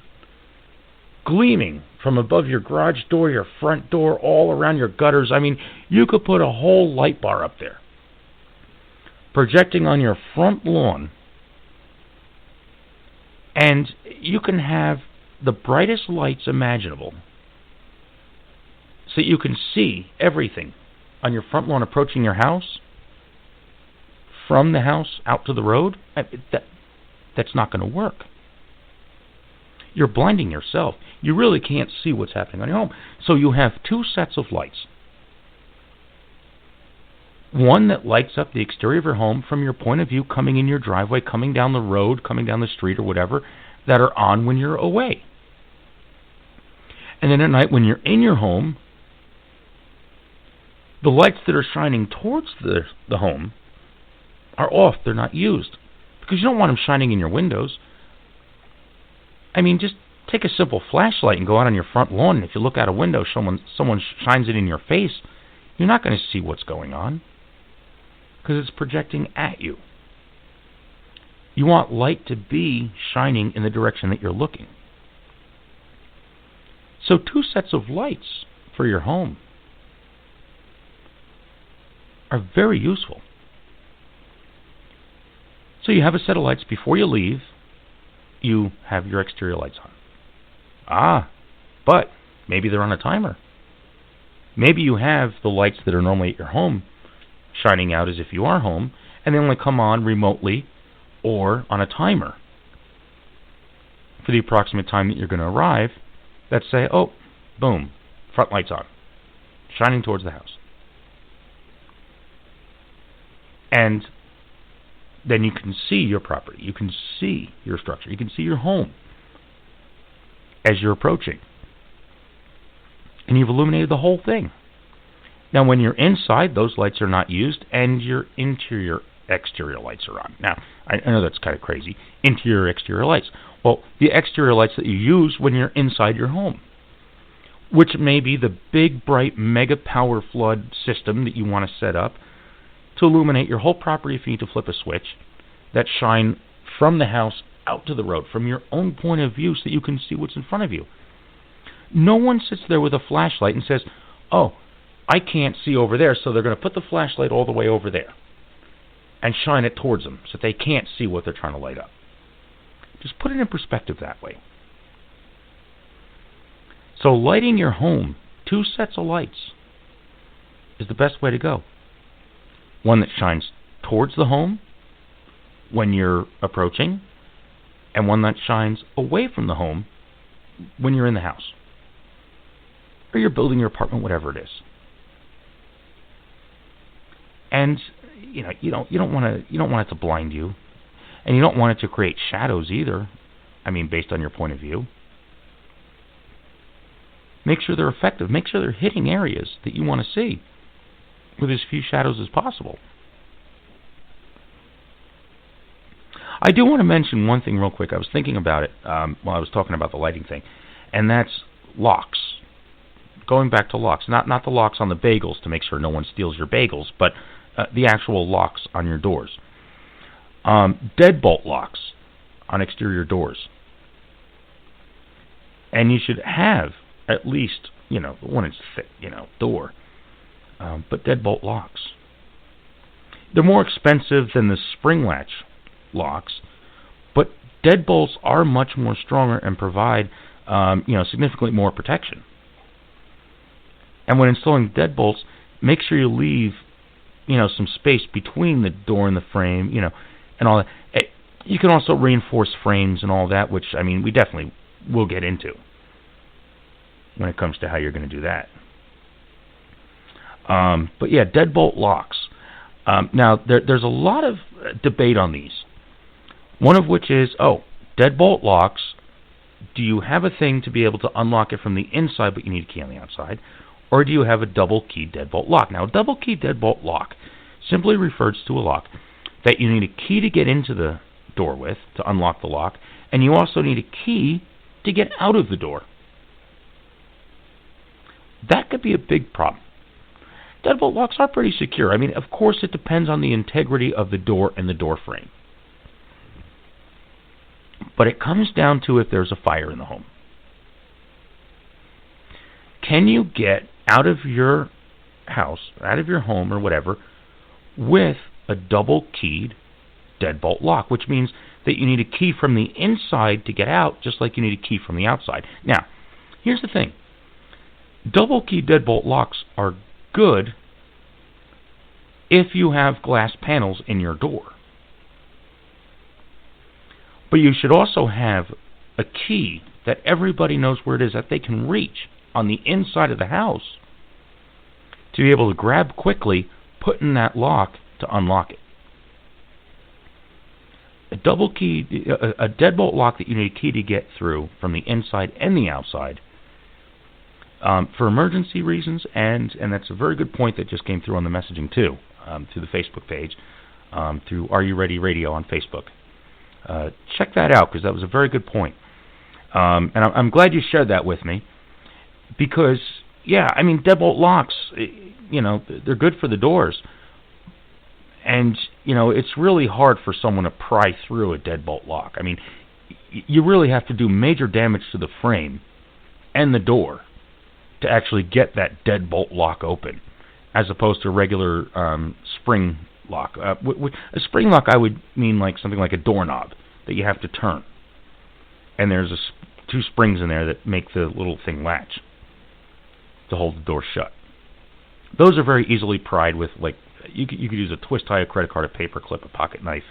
[SPEAKER 1] gleaming from above your garage door, your front door, all around your gutters. I mean, you could put a whole light bar up there, projecting on your front lawn, and you can have the brightest lights imaginable so you can see everything on your front lawn approaching your house, from the house out to the road. That's not going to work. You're blinding yourself. You really can't see what's happening on your home. So you have two sets of lights. One that lights up the exterior of your home from your point of view, coming in your driveway, coming down the road, coming down the street or whatever, that are on when you're away. And then at night when you're in your home, the lights that are shining towards the home are off. They're not used. Because you don't want them shining in your windows. I mean, just take a simple flashlight and go out on your front lawn, and if you look out a window, someone shines it in your face, you're not going to see what's going on because it's projecting at you. You want light to be shining in the direction that you're looking. So two sets of lights for your home are very useful. So you have a set of lights before you leave. You have your exterior lights on. But maybe they're on a timer. Maybe you have the lights that are normally at your home shining out as if you are home, and they only come on remotely or on a timer for the approximate time that you're going to arrive. That say, oh, boom, front lights on, shining towards the house. And then you can see your property. You can see your structure. You can see your home as you're approaching. And you've illuminated the whole thing. Now, when you're inside, those lights are not used, and your exterior lights are on. Now, I know that's kind of crazy. Exterior lights. Well, the exterior lights that you use when you're inside your home, which may be the big, bright, mega power flood system that you want to set up to illuminate your whole property if you need to flip a switch, that shine from the house out to the road, from your own point of view so that you can see what's in front of you. No one sits there with a flashlight and says, oh, I can't see over there, so they're going to put the flashlight all the way over there and shine it towards them so that they can't see what they're trying to light up. Just put it in perspective that way. So lighting your home, two sets of lights, is the best way to go. One that shines towards the home when you're approaching, and one that shines away from the home when you're in the house, or you're building your apartment, whatever it is. And you don't want it to blind you, and you don't want it to create shadows either. I mean, based on your point of view. Make sure they're effective. Make sure they're hitting areas that you want to see. with as few shadows as possible. I do want to mention one thing real quick. I was thinking about it while I was talking about the lighting thing, and that's locks. Going back to locks, not the locks on the bagels to make sure no one steals your bagels, but the actual locks on your doors. Deadbolt locks on exterior doors. And you should have at least, one inch thick, door. But deadbolt locks. They're more expensive than the spring latch locks, but deadbolts are much more stronger and provide, significantly more protection. And when installing deadbolts, make sure you leave, some space between the door and the frame, and all that. You can also reinforce frames and all that, which, we definitely will get into when it comes to how you're going to do that. But yeah, deadbolt locks. Now, there's a lot of debate on these. One of which is, deadbolt locks, do you have a thing to be able to unlock it from the inside, but you need a key on the outside? Or do you have a double-key deadbolt lock? Now, a double-key deadbolt lock simply refers to a lock that you need a key to get into the door with to unlock the lock, and you also need a key to get out of the door. That could be a big problem. Deadbolt locks are pretty secure. Of course, it depends on the integrity of the door and the door frame. But it comes down to if there's a fire in the home. Can you get out of your house, out of your home or whatever, with a double-keyed deadbolt lock, which means that you need a key from the inside to get out, just like you need a key from the outside. Now, here's the thing. Double-key deadbolt locks are good if you have glass panels in your door. But you should also have a key that everybody knows where it is, that they can reach on the inside of the house to be able to grab quickly, put in that lock to unlock it. A deadbolt lock that you need a key to get through from the inside and the outside for emergency reasons, and that's a very good point that just came through on the messaging too, through the Facebook page, through Are You Ready Radio on Facebook. Check that out, because that was a very good point. And I'm glad you shared that with me, because, deadbolt locks, they're good for the doors. And, it's really hard for someone to pry through a deadbolt lock. You really have to do major damage to the frame and the door to actually get that deadbolt lock open, as opposed to a regular spring lock. A spring lock, I would mean like something like a doorknob that you have to turn. And there's two springs in there that make the little thing latch to hold the door shut. Those are very easily pried with, you could use a twist tie, a credit card, a paper clip, a pocket knife.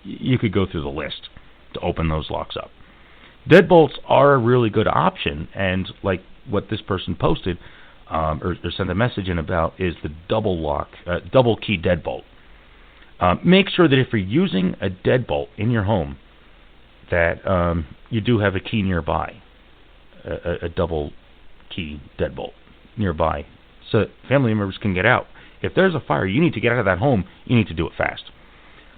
[SPEAKER 1] You could go through the list to open those locks up. Deadbolts are a really good option, and like what this person posted or sent a message in about is the double key deadbolt. Make sure that if you're using a deadbolt in your home, that you do have a key nearby, a double key deadbolt nearby, so that family members can get out. If there's a fire, you need to get out of that home, you need to do it fast.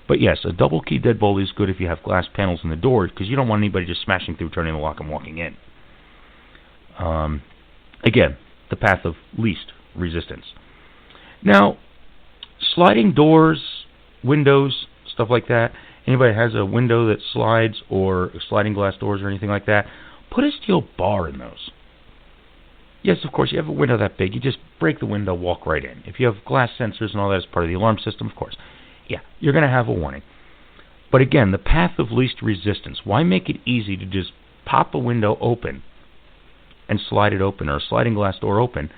[SPEAKER 1] But yes, a double key deadbolt is good if you have glass panels in the door, because you don't want anybody just smashing through, turning the lock, and walking in. Again, the path of least resistance. Now, sliding doors, windows, stuff like that. Anybody has a window that slides, or sliding glass doors or anything like that, put a steel bar in those. Yes, of course, you have a window that big, you just break the window, walk right in. If you have glass sensors and all that as part of the alarm system, of course, yeah, you're going to have a warning. But again, the path of least resistance. Why make it easy to just pop a window open and slide it open, or a sliding glass door open?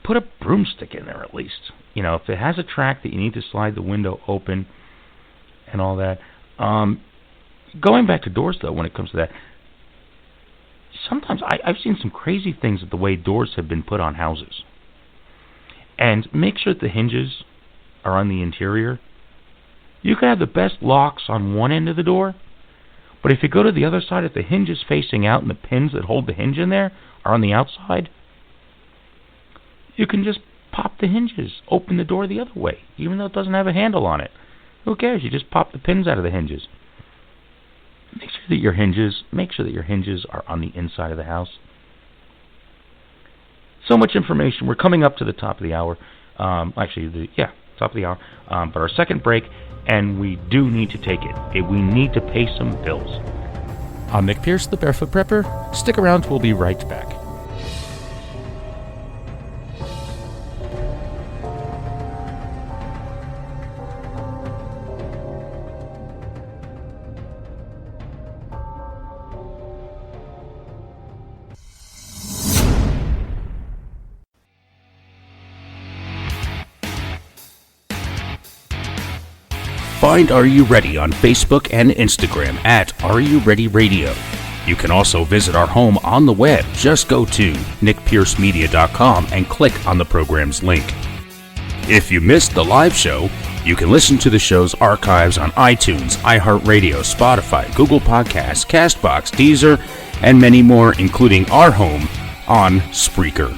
[SPEAKER 1] Put a broomstick in there at least. If it has a track that you need to slide the window open and all that. Going back to doors, though, when it comes to that, sometimes I've seen some crazy things with the way doors have been put on houses. And make sure that the hinges are on the interior. You can have the best locks on one end of the door, but if you go to the other side, if the hinge is facing out and the pins that hold the hinge in there are on the outside, you can just pop the hinges. Open the door the other way, even though it doesn't have a handle on it. Who cares? You just pop the pins out of the hinges. Make sure that your hinges are on the inside of the house. So much information. We're coming up to the top of the hour. Top of the hour. But our second break, and we do need to take it. We need to pay some bills. I'm Nick Pierce, the Barefoot Prepper. Stick around. We'll be right back. Find Are You Ready on Facebook and Instagram at Are You Ready Radio. You can also visit our home on the web. Just go to nickpiercemedia.com and click on the program's link. If you missed the live show, you can listen to the show's archives on iTunes, iHeartRadio, Spotify, Google Podcasts, CastBox, Deezer, and many more, including our home on Spreaker.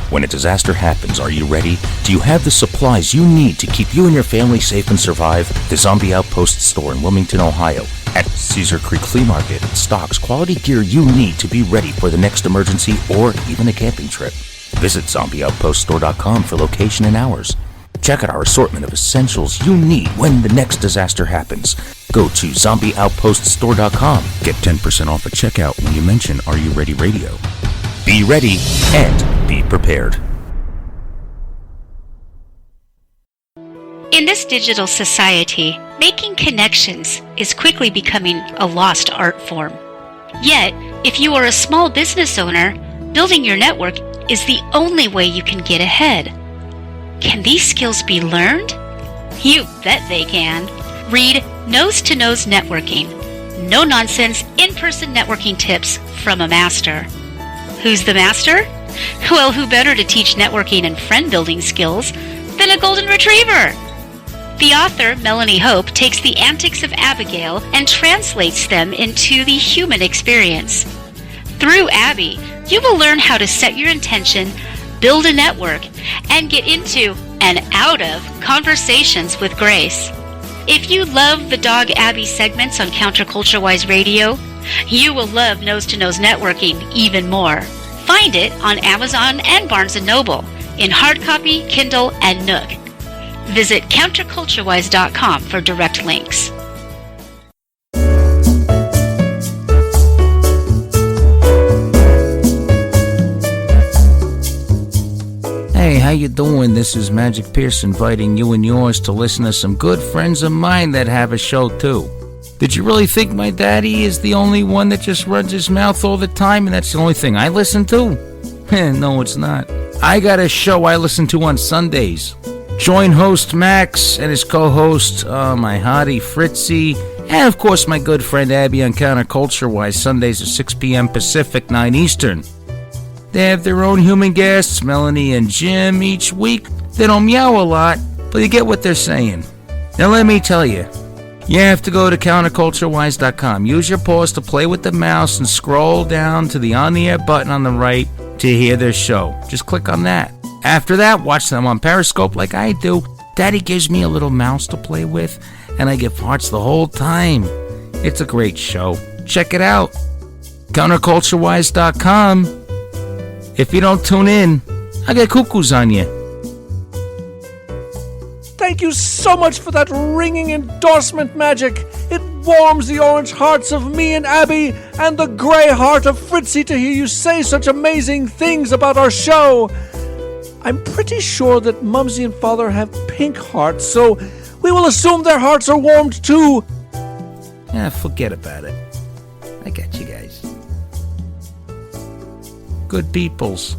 [SPEAKER 1] When a disaster happens, are you ready? Do you have the supplies you need to keep you and your family safe and survive? The Zombie Outpost store in Wilmington, Ohio, at Cedar Creek Flea Market stocks quality gear you need to be ready for the next emergency or even a camping trip. Visit zombieoutpoststore.com for location and hours. Check out our assortment of essentials you need when the next disaster happens. Go to zombieoutpoststore.com. Get 10% off at checkout when you mention Are You Ready Radio. Be ready and be prepared.
[SPEAKER 2] In this digital society, making connections is quickly becoming a lost art form. Yet, if you are a small business owner, building your network is the only way you can get ahead. Can these skills be learned? You bet they can. Read Nose to Nose Networking. No nonsense, in-person networking tips from a master. Who's the master? Well, who better to teach networking and friend-building skills than a golden retriever? The author, Melanie Hope, takes the antics of Abigail and translates them into the human experience. Through Abby, you will learn how to set your intention, build a network, and get into and out of conversations with grace. If you love the Dog Abby segments on Counterculture-Wise Radio, you will love Nose to Nose Networking even more. Find it on Amazon and Barnes & Noble in hard copy, Kindle, and Nook. Visit counterculturewise.com for direct links.
[SPEAKER 1] Hey, how you doing? This is Magic Pierce inviting you and yours to listen to some good friends of mine that have a show too. Did you really think my daddy is the only one that just runs his mouth all the time and that's the only thing I listen to? No, it's not. I got a show I listen to on Sundays. Join host Max and his co-host, my hottie Fritzy, and of course my good friend Abby on Counterculture-Wise, Sundays at 6 p.m. Pacific, 9 Eastern. They have their own human guests, Melanie and Jim, each week. They don't meow a lot, but you get what they're saying. Now let me tell you, you have to go to counterculturewise.com. Use your paws to play with the mouse and scroll down to the on-the-air button on the right to hear their show. Just click on that. After that, watch them on Periscope like I do. Daddy gives me a little mouse to play with, and I get farts the whole time. It's a great show. Check it out. Counterculturewise.com. If you don't tune in, I get cuckoos on you.
[SPEAKER 3] Thank you so much for that ringing endorsement, Magic. It warms the orange hearts of me and Abby and the gray heart of Fritzy to hear you say such amazing things about our show. I'm pretty sure that Mumsy and Father have pink hearts, so we will assume their hearts are warmed too.
[SPEAKER 1] Forget about it. I got you guys. Good peoples.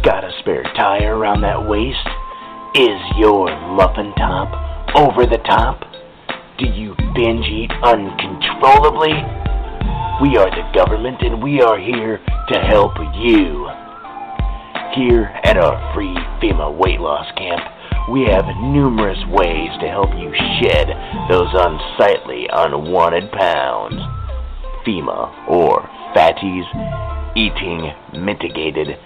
[SPEAKER 6] Got a spare tire around that waist? Is your muffin top over the top? Do you binge eat uncontrollably? We are the government and we are here to help you. Here at our free FEMA weight loss camp, we have numerous ways to help you shed those unsightly, unwanted pounds. FEMA, or Fatties Eating Mitigated,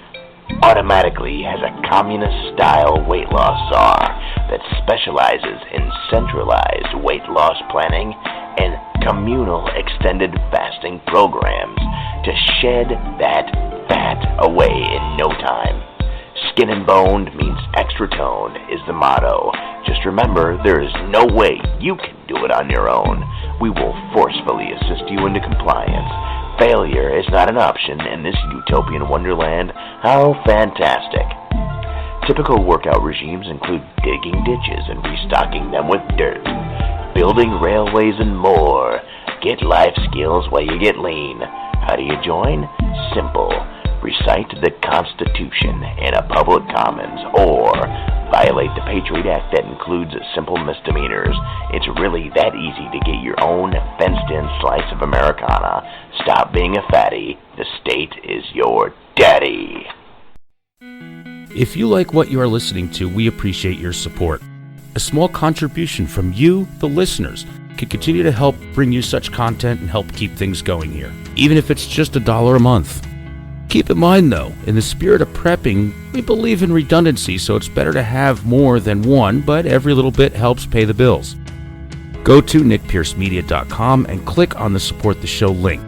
[SPEAKER 6] automatically has a communist-style weight loss czar that specializes in centralized weight loss planning and communal extended fasting programs to shed that fat away in no time. Skin and boned means extra tone is the motto. Just remember, there is no way you can do it on your own. We will forcefully assist you into compliance. Failure is not an option in this utopian wonderland. How fantastic. Typical workout regimes include digging ditches and restocking them with dirt, building railways and more. Get life skills while you get lean. How do you join? Simple. Recite the Constitution in a public commons, or violate the Patriot Act that includes simple misdemeanors. It's really that easy to get your own fenced-in slice of Americana. Stop being a fatty. The state is your daddy.
[SPEAKER 1] If you like what you are listening to, we appreciate your support. A small contribution from you, the listeners, can continue to help bring you such content and help keep things going here, even if it's just $1 a month. Keep in mind, though, in the spirit of prepping, we believe in redundancy, so it's better to have more than one, but every little bit helps pay the bills. Go to nickpiercemedia.com and click on the Support the Show link.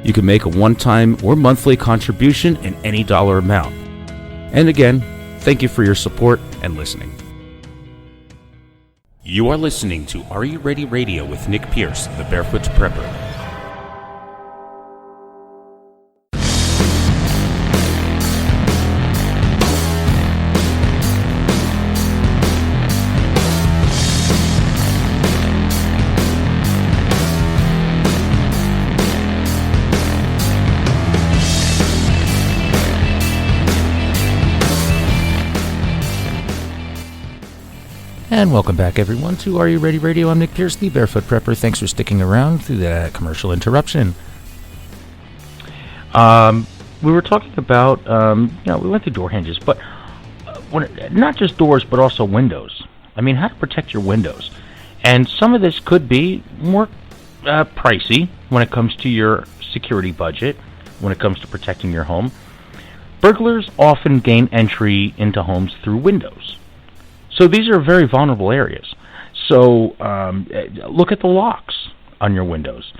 [SPEAKER 1] You can make a one-time or monthly contribution in any dollar amount. And again, thank you for your support and listening. You are listening to Are You Ready Radio with Nick Pierce, the Barefoot Prepper. And welcome back, everyone, to Are You Ready Radio? I'm Nick Pierce, the Barefoot Prepper. Thanks for sticking around through that commercial interruption. We were talking about, we went through door hinges, but not just doors, but also windows. I mean, how to protect your windows. And some of this could be more pricey when it comes to your security budget, when it comes to protecting your home. Burglars often gain entry into homes through windows. So these are very vulnerable areas. So look at the locks on your windows.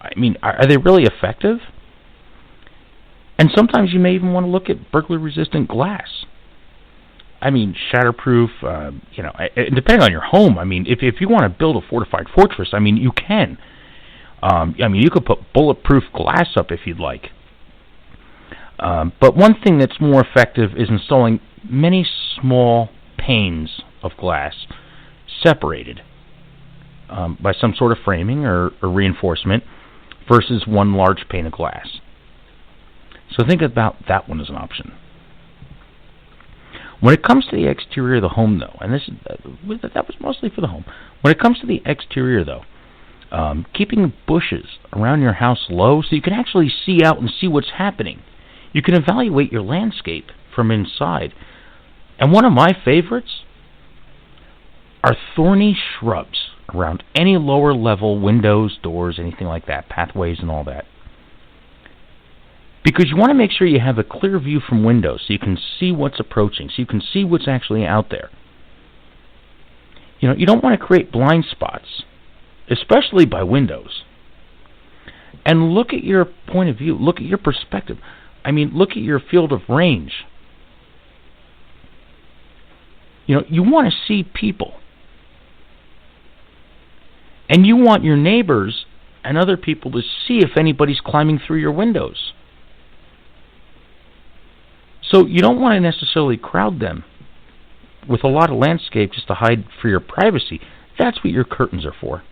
[SPEAKER 1] I mean, are they really effective? And sometimes you may even want to look at burglar-resistant glass. I mean, shatterproof, depending on your home. I mean, if you want to build a fortified fortress, I mean, you can. You could put bulletproof glass up if you'd like. But one thing that's more effective is installing many small panes of glass separated by some sort of framing or reinforcement versus one large pane of glass. So think about that one as an option. When it comes to the exterior of the home, though, and that was mostly for the home. When it comes to the exterior, though, keeping bushes around your house low so you can actually see out and see what's happening. You can evaluate your landscape from inside. And one of my favorites are thorny shrubs around any lower level windows, doors, anything like that, pathways and all that. Because you want to make sure you have a clear view from windows so you can see what's approaching, so you can see what's actually out there. You don't want to create blind spots, especially by windows. And look at your point of view, look at your perspective. I mean, look at your field of range. You want to see people. And you want your neighbors and other people to see if anybody's climbing through your windows. So you don't want to necessarily crowd them with a lot of landscape just to hide for your privacy. That's what your curtains are for.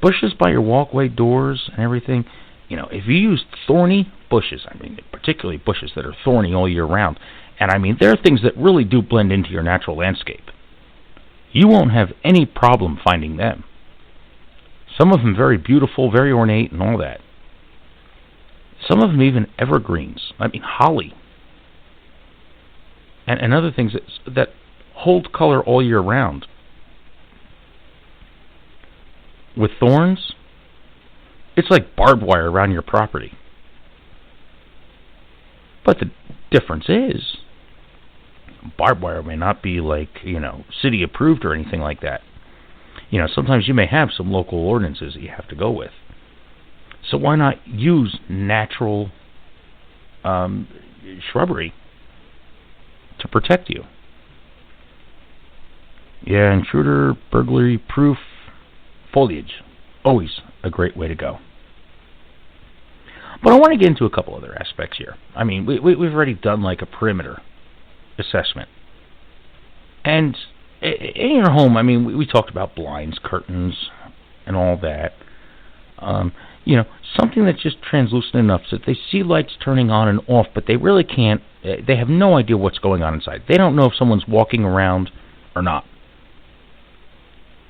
[SPEAKER 1] Bushes by your walkway, doors, and everything. If you use thorny bushes, I mean, particularly bushes that are thorny all year round, and I mean, there are things that really do blend into your natural landscape. You won't have any problem finding them. Some of them very beautiful, very ornate, and all that. Some of them even evergreens. I mean, holly. and other things that hold color all year round. With thorns, it's like barbed wire around your property. But the difference is, barbed wire may not be like, city approved or anything like that. Sometimes you may have some local ordinances that you have to go with. So why not use natural shrubbery to protect you? Yeah, intruder, burglary-proof foliage. Always a great way to go. But I want to get into a couple other aspects here. I mean, we've already done like a perimeter assessment. And in your home, I mean, we talked about blinds, curtains, and all that. Something that's just translucent enough so that they see lights turning on and off, but they really can't. They have no idea what's going on inside. They don't know if someone's walking around or not.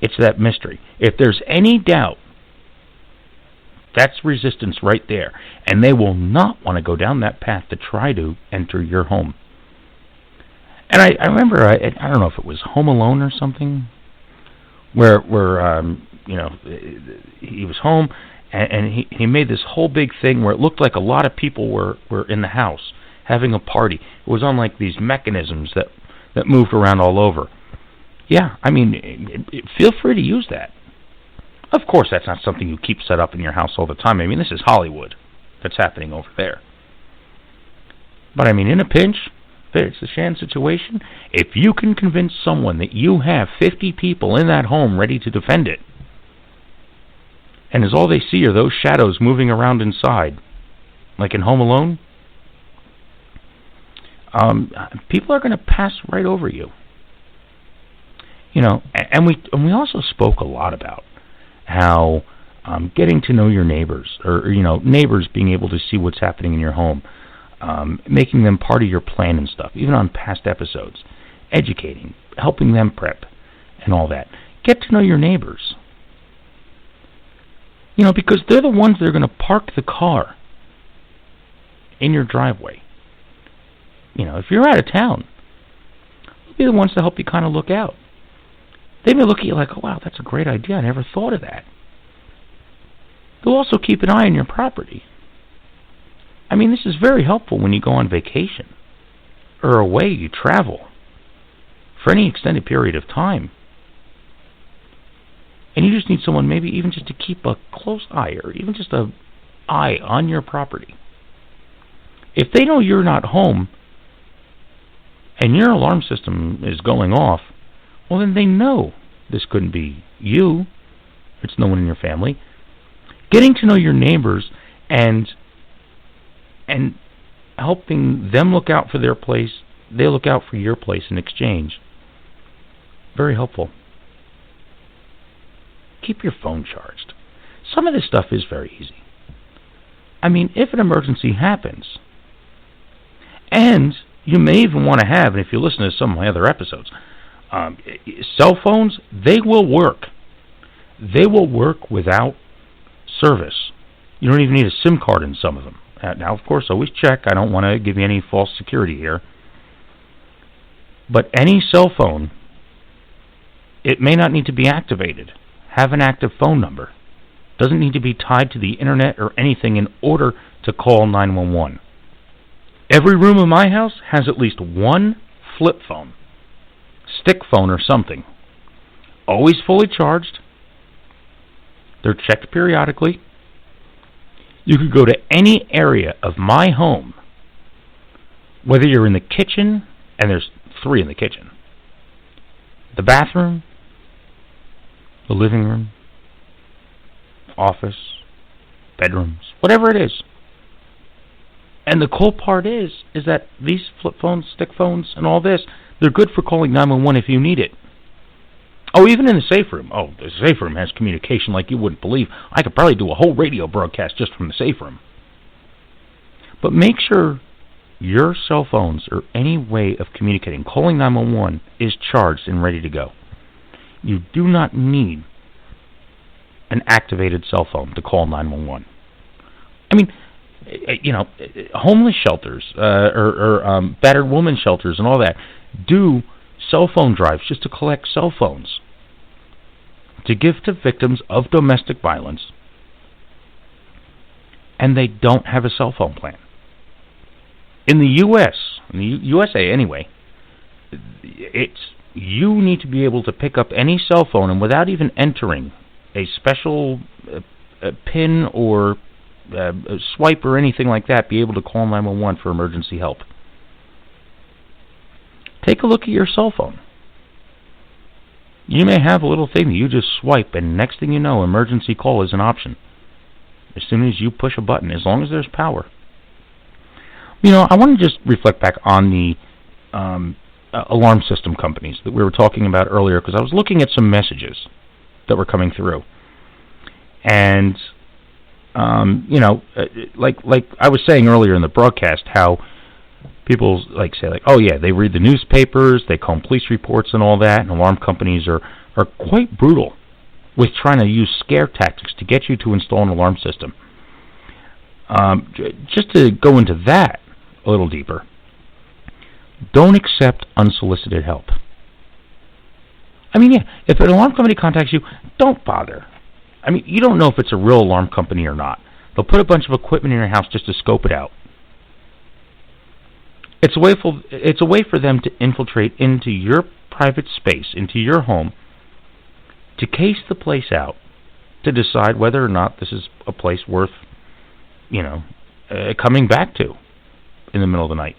[SPEAKER 1] It's that mystery. If there's any doubt, that's resistance right there. And they will not want to go down that path to try to enter your home. And I remember, I don't know if it was Home Alone or something, where he was home, and he made this whole big thing where it looked like a lot of people were in the house having a party. It was on like these mechanisms that moved around all over. Yeah, I mean, feel free to use that. Of course, that's not something you keep set up in your house all the time. I mean, this is Hollywood that's happening over there. But I mean, in a pinch, if it's a Shan situation, if you can convince someone that you have 50 people in that home ready to defend it, and as all they see are those shadows moving around inside, like in Home Alone, people are going to pass right over you. And we also spoke a lot about how getting to know your neighbors, or neighbors being able to see what's happening in your home, making them part of your plan and stuff, even on past episodes, educating, helping them prep, and all that. Get to know your neighbors. Because they're the ones that are going to park the car in your driveway. If you're out of town, they'll be the ones to help you kind of look out. They may look at you like, oh, wow, that's a great idea. I never thought of that. They'll also keep an eye on your property. I mean, this is very helpful when you go on vacation or away, you travel for any extended period of time. And you just need someone maybe even just to keep a close eye, or even just an eye on your property. If they know you're not home and your alarm system is going off, well, then they know this couldn't be you. It's no one in your family. Getting to know your neighbors and helping them look out for their place, they look out for your place in exchange. Very helpful. Keep your phone charged. Some of this stuff is very easy. I mean, if an emergency happens, and you may even want to have, and if you listen to some of my other episodes, cell phones, they will work. They will work without service. You don't even need a SIM card in some of them. Now, of course, always check. I don't want to give you any false security here. But any cell phone, it may not need to be activated. Have an active phone number. Doesn't need to be tied to the internet or anything in order to call 911. Every room in my house has at least one flip phone, stick phone or something. Always fully charged. They're checked periodically. You could go to any area of my home, whether you're in the kitchen, and there's 3 in the kitchen, the bathroom, the living room, office, bedrooms, whatever it is. And the cool part is that these flip phones, stick phones, and all this, they're good for calling 911 if you need it. Oh, even in the safe room. Oh, the safe room has communication like you wouldn't believe. I could probably do a whole radio broadcast just from the safe room. But make sure your cell phones or any way of communicating, calling 911, is charged and ready to go. You do not need an activated cell phone to call 911. I mean, homeless shelters or battered woman shelters and all that do cell phone drives just to collect cell phones to give to victims of domestic violence, and they don't have a cell phone plan. In the U.S., in the USA anyway, you need to be able to pick up any cell phone and without even entering a special PIN or a swipe or anything like that, be able to call 911 for emergency help. Take a look at your cell phone. You may have a little thing that you just swipe, and next thing you know, emergency call is an option. As soon as you push a button, as long as there's power. I want to just reflect back on the alarm system companies that we were talking about earlier, because I was looking at some messages that were coming through. And, like I was saying earlier in the broadcast, how people say, oh yeah, they read the newspapers, they comb police reports and all that, and alarm companies are quite brutal with trying to use scare tactics to get you to install an alarm system. Just to go into that a little deeper, don't accept unsolicited help. If an alarm company contacts you, don't bother. You don't know if it's a real alarm company or not. They'll put a bunch of equipment in your house just to scope it out. It's a way for them to infiltrate into your private space, into your home, to case the place out, to decide whether or not this is a place worth, coming back to in the middle of the night.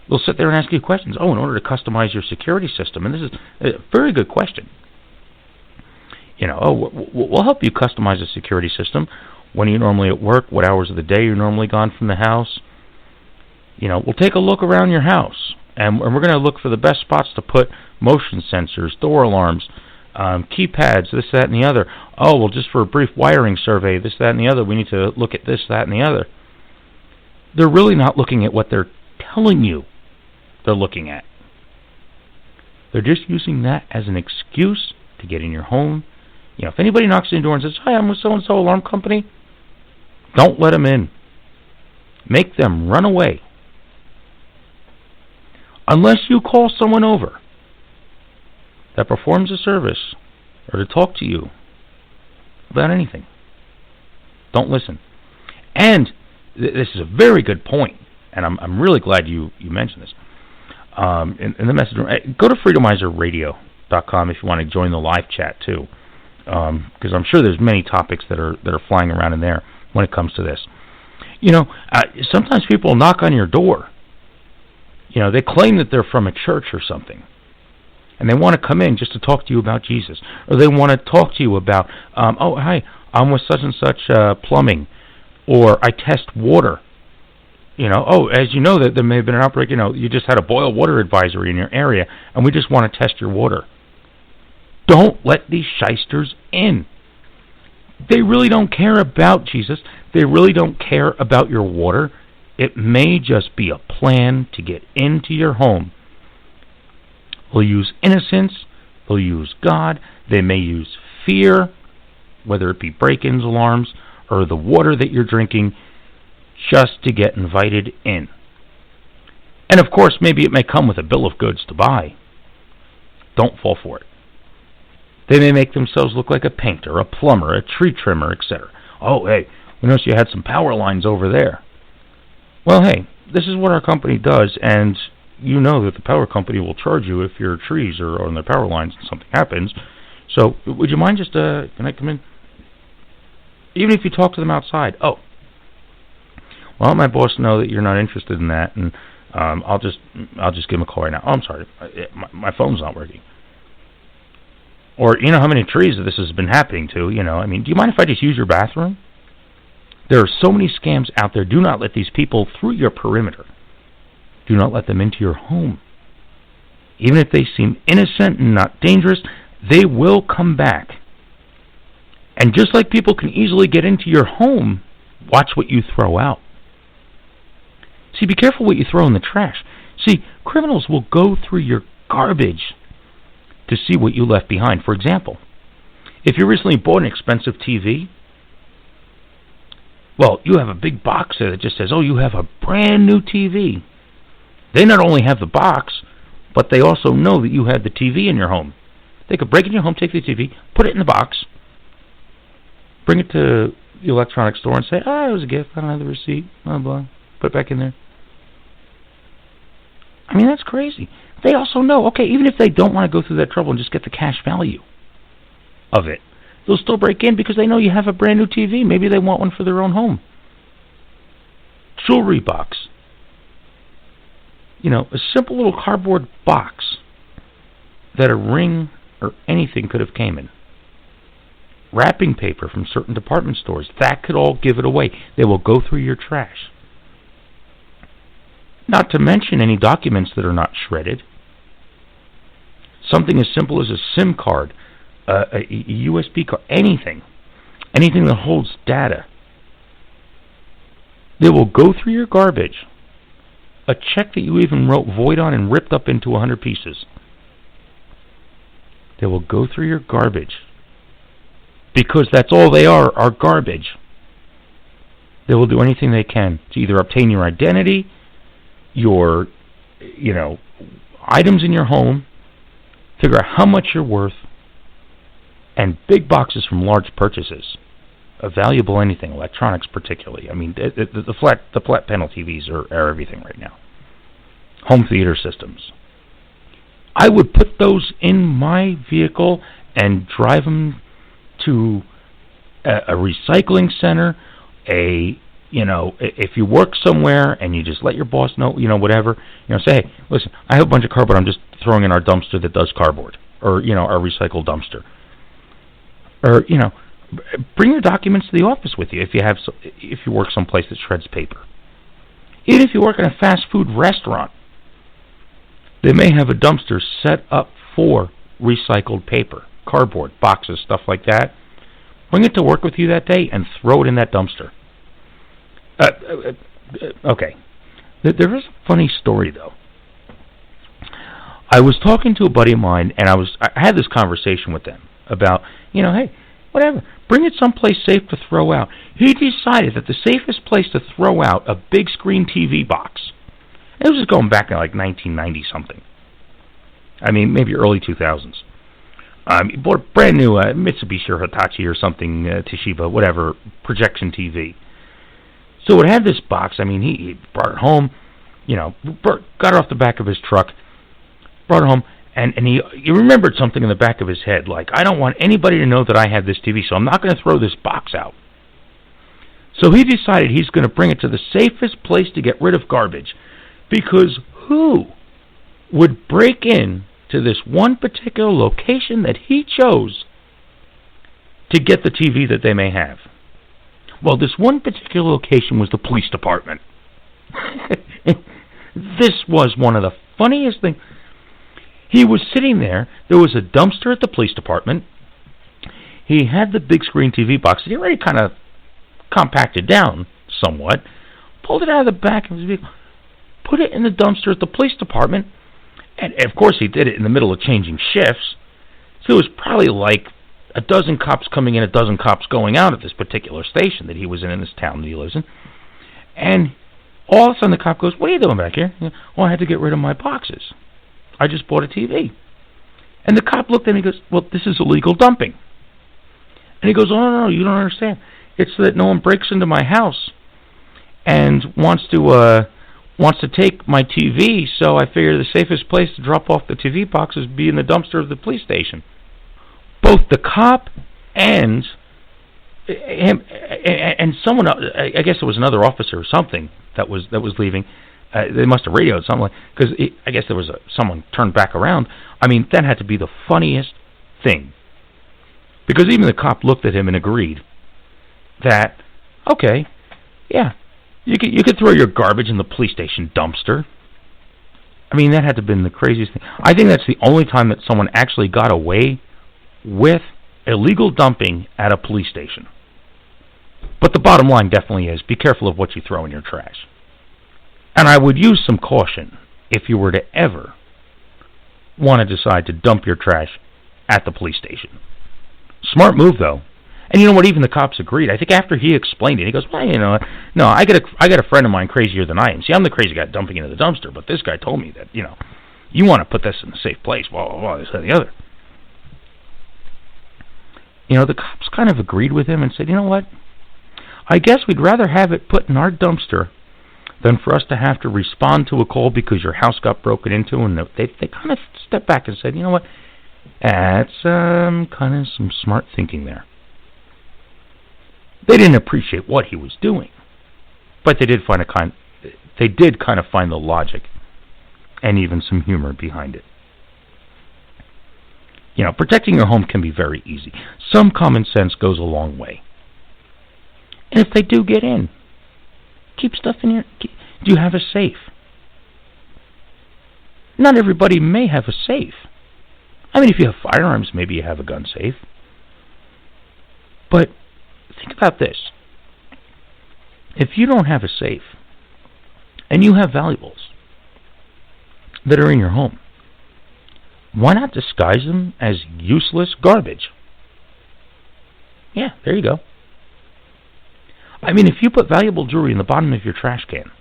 [SPEAKER 1] They'll sit there and ask you questions. In order to customize your security system, and this is a very good question. We'll help you customize a security system. When are you normally at work? What hours of the day you're normally gone from the house? We'll take a look around your house, and we're going to look for the best spots to put motion sensors, door alarms, keypads, this, that, and the other. Just for a brief wiring survey, this, that, and the other, we need to look at this, that, and the other. They're really not looking at what they're telling you they're looking at. They're just using that as an excuse to get in your home. If anybody knocks on your door and says, "Hi, I'm with so-and-so alarm company," don't let them in. Make them run away. Unless you call someone over that performs a service or to talk to you about anything, don't listen. And this is a very good point, and I'm really glad you mentioned this. In the message room, go to freedomizerradio.com if you want to join the live chat too, because I'm sure there's many topics that are flying around in there when it comes to this. Sometimes people knock on your door. They claim that they're from a church or something, and they want to come in just to talk to you about Jesus, or they want to talk to you about, hi, I'm with such and such plumbing, or I test water. As you know, that there may have been an outbreak. You just had a boil water advisory in your area, and we just want to test your water. Don't let these shysters in. They really don't care about Jesus. They really don't care about your water. It may just be a plan to get into your home. They'll use innocence. They'll use God. They may use fear, whether it be break-ins, alarms, or the water that you're drinking, just to get invited in. And of course, maybe it may come with a bill of goods to buy. Don't fall for it. They may make themselves look like a painter, a plumber, a tree trimmer, etc. Hey, we noticed you had some power lines over there. Well, hey, this is what our company does, and you know that the power company will charge you if your trees are on their power lines and something happens. So, would you mind just, can I come in? Even if you talk to them outside. Well, let my boss know that you're not interested in that, and I'll just give him a call right now. I'm sorry, my phone's not working. Or, how many trees this has been happening to, do you mind if I just use your bathroom? There are so many scams out there. Do not let these people through your perimeter. Do not let them into your home. Even if they seem innocent and not dangerous, they will come back. And just like people can easily get into your home, watch what you throw out. See, be careful what you throw in the trash. See, criminals will go through your garbage to see what you left behind. For example, if you recently bought an expensive TV, Well, you have a big box there that just says, oh, you have a brand new TV. They not only have the box, but they also know that you have the TV in your home. They could break in your home, take the TV, put it in the box, bring it to the electronics store and say, it was a gift, I don't have the receipt, blah, blah, put it back in there. I mean, that's crazy. They also know, okay, even if they don't want to go through that trouble and just get the cash value of it, they'll still break in because they know you have a brand new TV. Maybe they want one for their own home. Jewelry box. A simple little cardboard box that a ring or anything could have came in. Wrapping paper from certain department stores. That could all give it away. They will go through your trash. Not to mention any documents that are not shredded. Something as simple as a SIM card, a USB card, anything that holds data. They will go through your garbage. A check that you even wrote void on and ripped up into 100 pieces. They will go through your garbage. Because that's all they are garbage. They will do anything they can to either obtain your identity, your, items in your home, figure out how much you're worth, and big boxes from large purchases of valuable anything, electronics particularly. I mean, the flat panel TVs are everything right now. Home theater systems. I would put those in my vehicle and drive them to a recycling center, if you work somewhere and you just let your boss know, whatever, say, hey, listen, I have a bunch of cardboard I'm just throwing in our dumpster that does cardboard, or, our recycled dumpster. Or, bring your documents to the office with you if you work someplace that shreds paper. Even if you work in a fast food restaurant, they may have a dumpster set up for recycled paper, cardboard, boxes, stuff like that. Bring it to work with you that day and throw it in that dumpster. Okay. There is a funny story, though. I was talking to a buddy of mine, and I had this conversation with them about, hey, whatever, bring it someplace safe to throw out. He decided that the safest place to throw out a big screen TV box, it was just going back in like 1990-something. I mean, maybe early 2000s. He bought a brand new Mitsubishi or Hitachi or something, Toshiba, whatever, projection TV. So it had this box. I mean, he brought it home, got it off the back of his truck, brought it home, and he remembered something in the back of his head, like, I don't want anybody to know that I have this TV, so I'm not going to throw this box out. So he decided he's going to bring it to the safest place to get rid of garbage, because who would break in to this one particular location that he chose to get the TV that they may have? Well, this one particular location was the police department. This was one of the funniest things. He was sitting there. There was a dumpster at the police department. He had the big screen TV box that he already kind of compacted down somewhat, pulled it out of the back of his vehicle, put it in the dumpster at the police department, and of course he did it in the middle of changing shifts. So it was probably like a dozen cops coming in, a dozen cops going out at this particular station that he was in this town that he lives in. And all of a sudden the cop goes, what are you doing back here? I had to get rid of my boxes. I just bought a TV. And the cop looked at him and he goes, well, this is illegal dumping. And he goes, oh, no, you don't understand. It's so that no one breaks into my house and wants to take my TV, so I figure the safest place to drop off the TV box is be in the dumpster of the police station. Both the cop and him and someone else, I guess it was another officer or something that was leaving. They must have radioed something, because I guess there was someone turned back around. I mean, that had to be the funniest thing, because even the cop looked at him and agreed that, okay, yeah, you could throw your garbage in the police station dumpster. I mean, that had to have been the craziest thing. I think that's the only time that someone actually got away with illegal dumping at a police station. But the bottom line definitely is, be careful of what you throw in your trash. And I would use some caution if you were to ever want to decide to dump your trash at the police station. Smart move, though. And you know what? Even the cops agreed. I think after he explained it, he goes, well, no, I got a friend of mine crazier than I am. See, I'm the crazy guy dumping into the dumpster, but this guy told me that, you want to put this in a safe place, blah, blah, blah, this and the other. The cops kind of agreed with him and said, you know what? I guess we'd rather have it put in our dumpster than for us to have to respond to a call because your house got broken into. And they kind of stepped back and said, you know what? That's kind of some smart thinking there. They didn't appreciate what he was doing, but they did kind of find the logic and even some humor behind it. Protecting your home can be very easy. Some common sense goes a long way. And if they do get in, keep stuff in do you have a safe? Not everybody may have a safe. I mean, if you have firearms, maybe you have a gun safe. But think about this. If you don't have a safe, and you have valuables that are in your home, why not disguise them as useless garbage? Yeah, there you go. I mean, if you put valuable jewelry in the bottom of your trash can,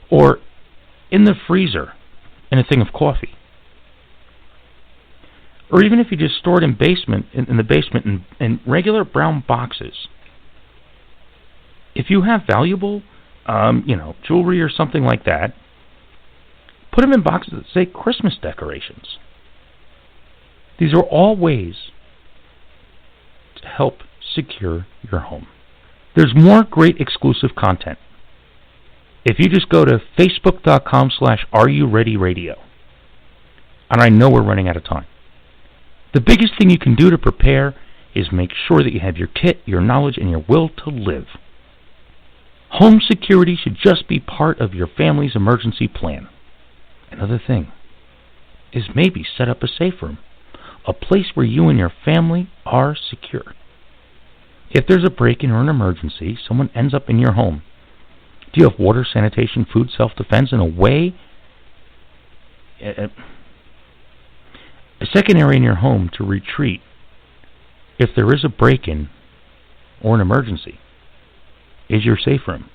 [SPEAKER 1] or in the freezer in a thing of coffee, or even if you just store it in the basement in regular brown boxes, if you have valuable, jewelry or something like that, put them in boxes that say Christmas decorations. These are all ways to help secure your home. There's more great exclusive content. If you just go to facebook.com/areyoureadyradio, and I know we're running out of time, the biggest thing you can do to prepare is make sure that you have your kit, your knowledge, and your will to live. Home security should just be part of your family's emergency plan. Another thing is maybe set up a safe room, a place where you and your family are secure. If there's a break-in or an emergency, someone ends up in your home, do you have water, sanitation, food, self-defense, and a way, a second area in your home to retreat if there is a break-in or an emergency? Is your safe room.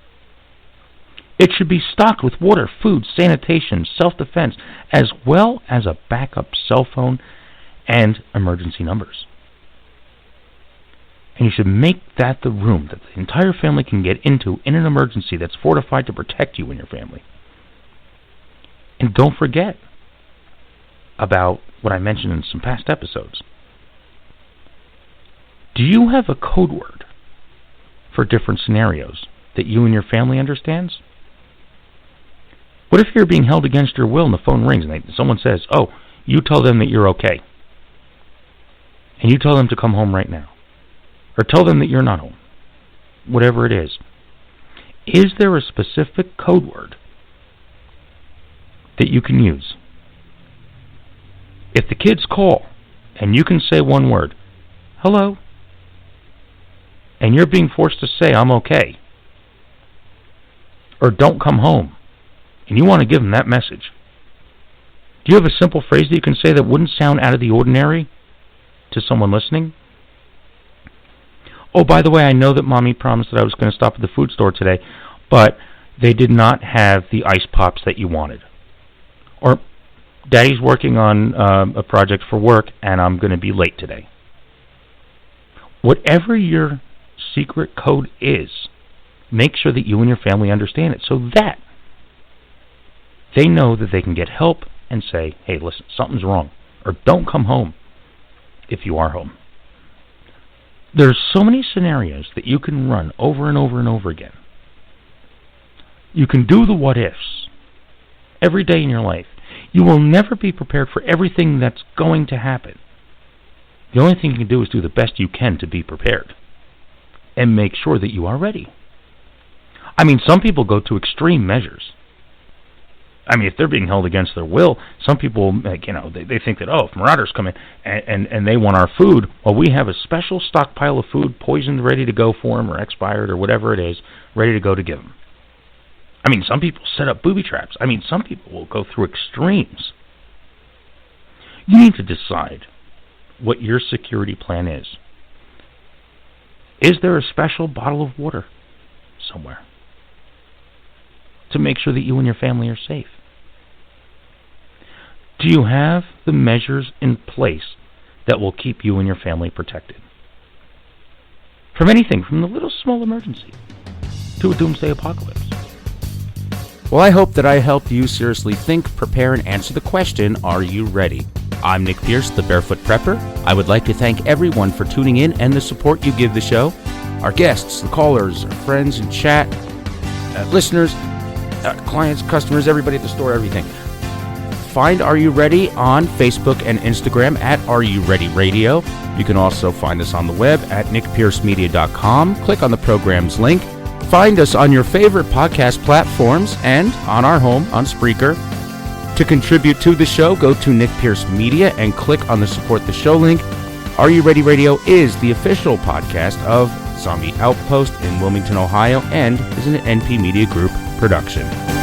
[SPEAKER 1] It should be stocked with water, food, sanitation, self-defense, as well as a backup cell phone and emergency numbers. And you should make that the room that the entire family can get into in an emergency that's fortified to protect you and your family. And don't forget about what I mentioned in some past episodes. Do you have a code word for different scenarios that you and your family understands? What if you're being held against your will and the phone rings and someone says, oh, you tell them that you're okay. And you tell them to come home right now. Or tell them that you're not home. Whatever it is. Is there a specific code word that you can use? If the kids call and you can say one word, hello, and you're being forced to say, I'm okay, or don't come home, and you want to give them that message, do you have a simple phrase that you can say that wouldn't sound out of the ordinary to someone listening? Oh, by the way, I know that Mommy promised that I was going to stop at the food store today, but they did not have the ice pops that you wanted. Or, Daddy's working on a project for work, and I'm going to be late today. Whatever your secret code is, make sure that you and your family understand it so that they know that they can get help and say, hey, listen, something's wrong. Or don't come home if you are home. There's so many scenarios that you can run over and over and over again. You can do the what-ifs every day in your life. You will never be prepared for everything that's going to happen. The only thing you can do is do the best you can to be prepared and make sure that you are ready. I mean, some people go to extreme measures. I mean, if they're being held against their will, some people, they think that, if marauders come in and they want our food, well, we have a special stockpile of food, poisoned, ready to go for them, or expired, or whatever it is, ready to go to give them. I mean, some people set up booby traps. I mean, some people will go through extremes. You need to decide what your security plan is. Is there a special bottle of water somewhere to make sure that you and your family are safe? Do you have the measures in place that will keep you and your family protected from anything, from the little small emergency to a doomsday apocalypse? Well, I hope that I helped you seriously think, prepare, and answer the question, are you ready? I'm Nick Pierce, the Barefoot Prepper. I would like to thank everyone for tuning in and the support you give the show. Our guests, the callers, our friends in chat, listeners, clients, customers, everybody at the store, everything. Find Are You Ready on Facebook and Instagram at Are You Ready Radio. You can also find us on the web at nickpiercemedia.com. Click on the program's link. Find us on your favorite podcast platforms and on our home on Spreaker. To contribute to the show, go to Nick Pierce Media and click on the Support the Show link. Are You Ready Radio is the official podcast of Zombie Outpost in Wilmington, Ohio, and is an NP Media Group production.